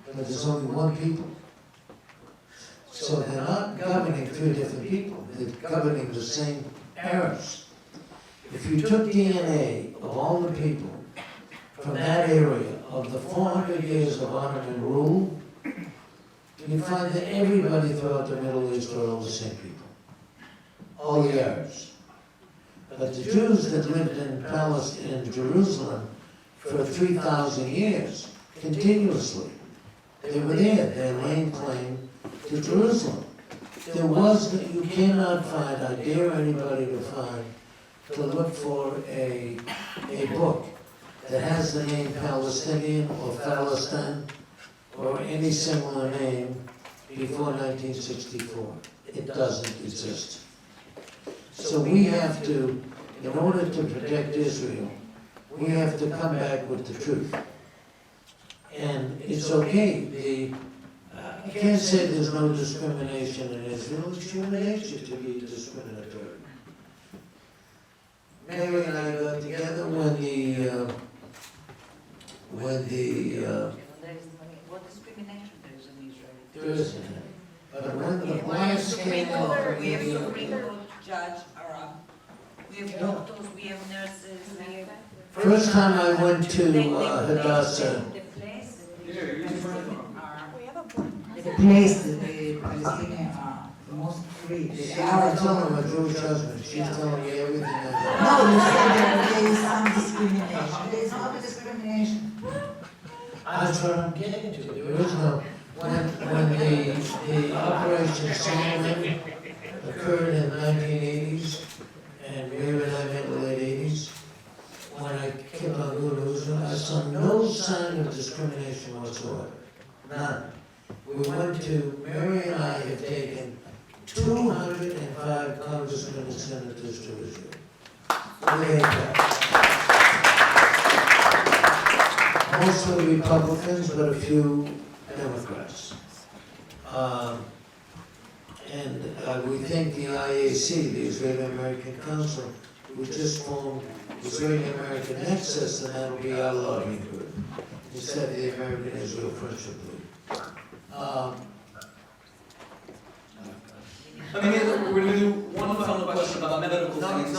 But there's only one people. So they're not governing three different people, they're governing the same Arabs. If you took DNA of all the people from that area of the 400 years of Ottoman rule, you'd find that everybody throughout the Middle East are all the same people. All the Arabs. But the Jews that lived in Palestine, in Jerusalem, for 3,000 years, continuously. They were there, they laying claim to Jerusalem. There was, you cannot find, I dare anybody to find, to look for a book that has the name Palestinian or Palestine or any similar name before 1964. It doesn't exist. So we have to, in order to protect Israel, we have to come back with the truth. And it's okay. I can't say there's no discrimination in Israel. It's human nature to be discriminatory. Mary and I got together when the What discrimination there is in Israel? there isn't any. But when the blacks came over, We have Supreme Court judge, we have doctors, we have nurses, we have... first time I went to Hadassah, The place that the Palestinians are the most free. They I are was telling my Jewish husband, she's telling me everything I No, you said there is some discrimination. There is not a discrimination. That's what I'm getting to. There is no, when the Operation Solomon occurred in the 1980s, and Miriam and I met in the late 80s, when I kept on going to Israel, I saw no sign of discrimination whatsoever. None. We went to, Mary and I have taken 205 congressmen and senators to Israel. We hate that. Mostly Republicans, but a few Democrats. And we think the IAC, the Israeli American Council, we just formed Israeli American Nexus, and that'll be our lobbying group, instead of the American Israel Friendship League. I mean, we're going to do one final question about medical things.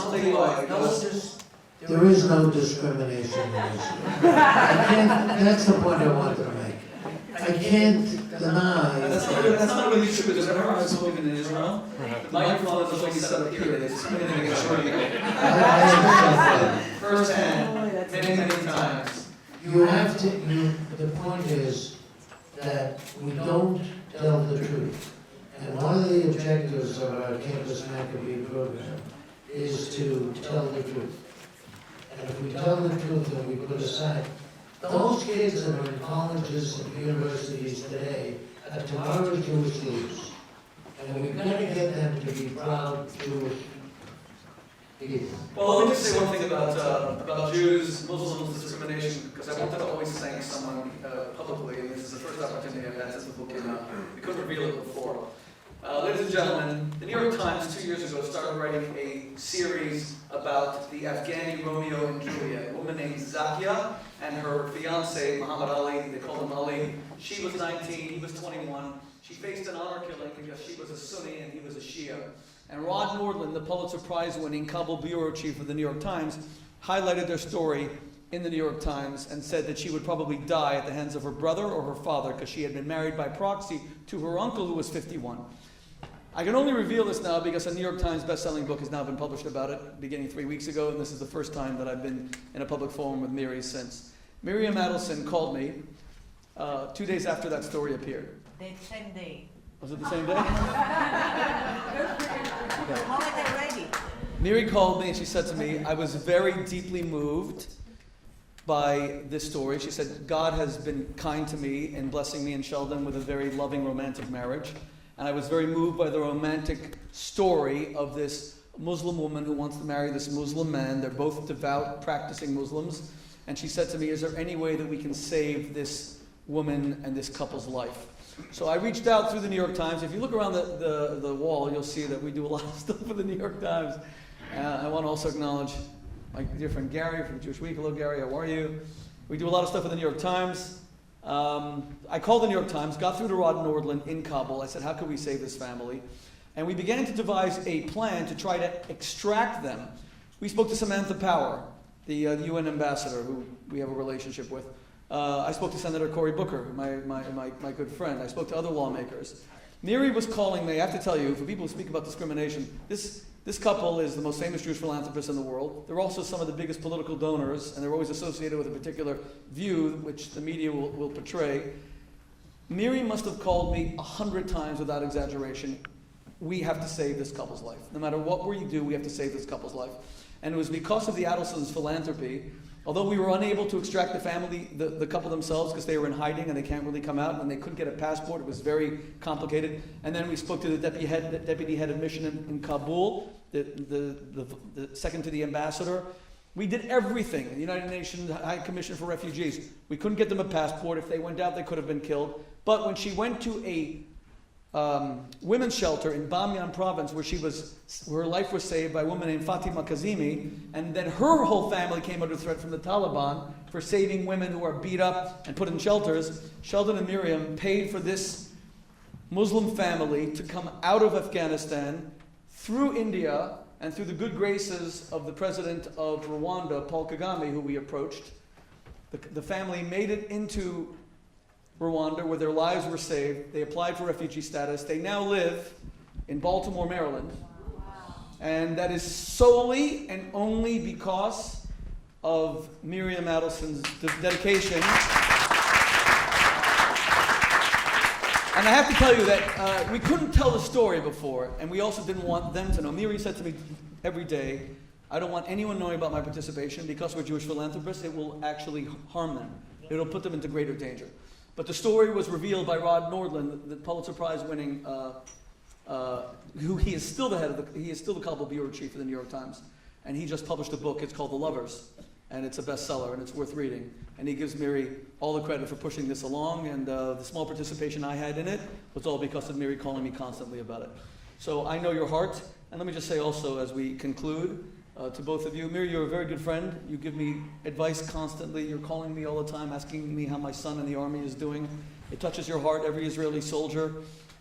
There is no discrimination in Israel. I can't, that's the point I wanted to make. I can't deny. That's not really true, because whenever I've spoken in Israel, the microphone is always set up here. They discriminate against short people. I understand Firsthand, many times. You have to, the point is that we don't tell the truth. And one of the objectives of our Campus Maccabee program is to tell the truth. And if we tell the truth and we put aside, those kids that are in colleges and universities today are tomorrow's Jewish leaders. And we've got to get them to be proud Jewish people. Well, let me just say one thing about Jews, Muslims, discrimination, because I wanted to always thank someone publicly, and this is the first opportunity I've had since the book came out. We couldn't reveal it before. Ladies and gentlemen, the New York Times 2 years ago started writing a series about the Afghani Romeo and Juliet, a woman named Zakia and her fiance Muhammad Ali. They called him Ali. She was 19, he was 21. She faced an honor killing because she was a Sunni and he was a Shia. And Rod Nordland, the Pulitzer Prize-winning Kabul bureau chief of the New York Times, highlighted their story in the New York Times and said that she would probably die at the hands of her brother or her father because she had been married by proxy to her uncle who was 51. I can only reveal this now because a New York Times best-selling book has now been published about it beginning 3 weeks ago, and this is the first time that I've been in a public forum with Miri since. Miriam Adelson called me 2 days after that story appeared. The same day. Was it the same day? The moment I'm ready. Miri called me and she said to me, I was very deeply moved by this story. She said, God has been kind to me in blessing me and Sheldon with a very loving romantic marriage. And I was very moved by the romantic story of this Muslim woman who wants to marry this Muslim man. They're both devout, practicing Muslims. And she said to me, is there any way that we can save this woman and this couple's life? So I reached out through the New York Times. If you look around the wall, you'll see that we do a lot of stuff with the New York Times. I want to also acknowledge my dear friend Gary from Jewish Week. Hello, Gary. How are you? We do a lot of stuff with the New York Times. I called the New York Times, got through to Rod Nordland in Kabul. I said, how can we save this family? And we began to devise a plan to try to extract them. We spoke to Samantha Power, the UN ambassador who we have a relationship with. I spoke to Senator Cory Booker, my good friend. I spoke to other lawmakers. Miri was calling me. I have to tell you, for people who speak about discrimination, this This couple is the most famous Jewish philanthropists in the world. They're also some of the biggest political donors, and they're always associated with a particular view, which the media will portray. Miriam must have called me 100 times without exaggeration. We have to save this couple's life. No matter what we do, we have to save this couple's life. And it was because of the Adelson's philanthropy. Although we were unable to extract the family, the couple themselves, because they were in hiding and they can't really come out, and they couldn't get a passport. It was very complicated. And then we spoke to the deputy head of mission in Kabul, the second to the ambassador. We did everything. The United Nations High Commission for Refugees. We couldn't get them a passport. If they went out, they could have been killed. But when she went to a women's shelter in Bamyan province, where her life was saved by a woman named Fatima Kazemi, and then her whole family came under threat from the Taliban for saving women who are beat up and put in shelters. Sheldon and Miriam paid for this Muslim family to come out of Afghanistan through India and through the good graces of the president of Rwanda, Paul Kagame, who we approached. The family made it into Rwanda, where their lives were saved. They applied for refugee status. They now live in Baltimore, Maryland. And that is solely and only because of Miriam Adelson's dedication. And I have to tell you that we couldn't tell the story before, and we also didn't want them to know. Miriam said to me every day, I don't want anyone knowing about my participation because we're Jewish philanthropists. It will actually harm them. It'll put them into greater danger. But the story was revealed by Rod Nordland, the Pulitzer Prize winning, who he is still the culpable bureau chief of the New York Times. And he just published a book. It's called The Lovers. And it's a bestseller, and it's worth reading. And he gives Miri all the credit for pushing this along, and the small participation I had in it was all because of Miri calling me constantly about it. So I know your heart, and let me just say also as we conclude, to both of you, Miri, you're a very good friend. You give me advice constantly. You're calling me all the time, asking me how my son in the army is doing. It touches your heart, every Israeli soldier.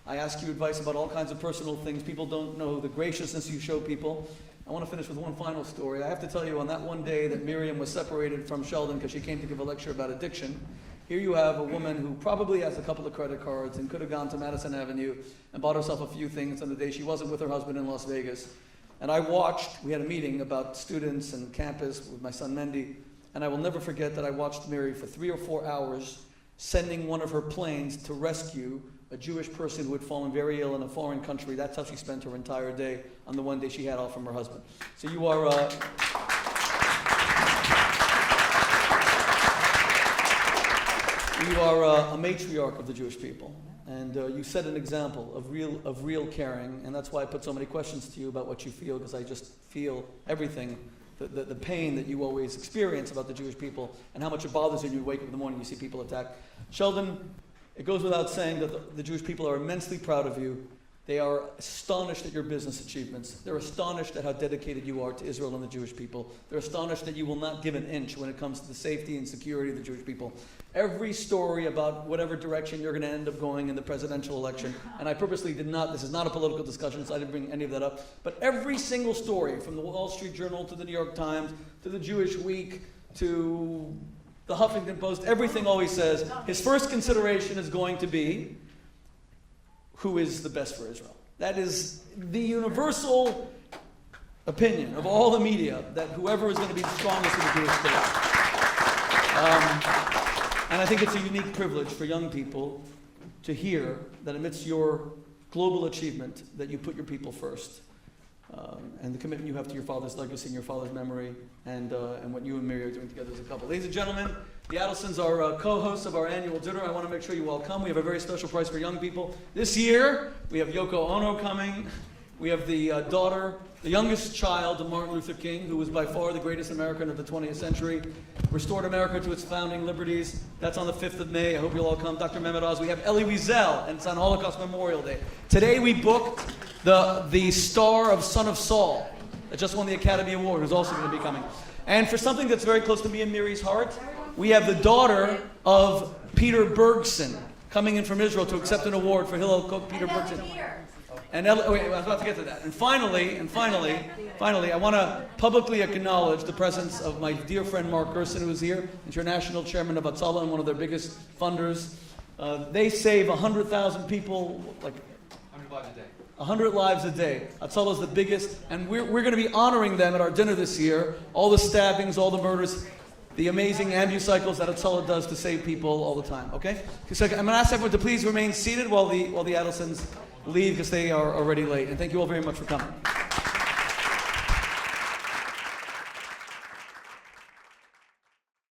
I ask you advice about all kinds of personal things. People don't know the graciousness you show people. I want to finish with one final story. I have to tell you, on that one day that Miriam was separated from Sheldon because she came to give a lecture about addiction, here you have a woman who probably has a couple of credit cards and could have gone to Madison Avenue and bought herself a few things on the day she wasn't with her husband in Las Vegas. And I watched, we had a meeting about students and campus with my son Mendy, and I will never forget that I watched Miri for 3 or 4 hours sending one of her planes to rescue a Jewish person who had fallen very ill in a foreign country. That's how she spent her entire day on the one day she had off from her husband. So you are a matriarch of the Jewish people. And you set an example of real caring, and that's why I put so many questions to you about what you feel, because I just feel everything, the pain that you always experience about the Jewish people, and how much it bothers you when you wake up in the morning and you see people attacked. Sheldon, it goes without saying that the Jewish people are immensely proud of you. They are astonished at your business achievements. They're astonished at how dedicated you are to Israel and the Jewish people. They're astonished that you will not give an inch when it comes to the safety and security of the Jewish people. Every story about whatever direction you're going to end up going in the presidential election, and I purposely did not, this is not a political discussion, so I didn't bring any of that up, but every single story, from the Wall Street Journal to the New York Times, to the Jewish Week, to the Huffington Post, everything always says his first consideration is going to be who is the best for Israel. That is the universal opinion of all the media, that whoever is going to be the strongest in the Jewish state. And I think it's a unique privilege for young people to hear that amidst your global achievement, that you put your people first. And the commitment you have to your father's legacy and your father's memory, and what you and Miri are doing together as a couple. Ladies and gentlemen, the Adelsons are co-hosts of our annual dinner. I want to make sure you all come. We have a very special prize for young people. This year, we have Yoko Ono coming. We have the daughter, the youngest child of Martin Luther King, who was by far the greatest American of the 20th century, restored America to its founding liberties. That's on the 5th of May. I hope you'll all come. Dr. Mehmet Oz. We have Elie Wiesel, and it's on Holocaust Memorial Day. Today we booked the star of Son of Saul, that just won the Academy Award, who's also going to be coming. And for something that's very close to me and Miri's heart, we have the daughter of Peter Bergson coming in from Israel to accept an award for Hillel Koch, Peter Bergson. And wait, I was about to get to that. And finally, I want to publicly acknowledge the presence of my dear friend Mark Gerson, who is here, international chairman of Hatzalah and one of their biggest funders. They save 100,000 people, like 100 lives a day. 100 lives a day. Hatzalah is the biggest, and we're going to be honoring them at our dinner this year. All the stabbings, all the murders, the amazing ambucycles that Hatzalah does to save people all the time. Okay? So I'm going to ask everyone to please remain seated while the Adelsons leave because they are already late. And thank you all very much for coming.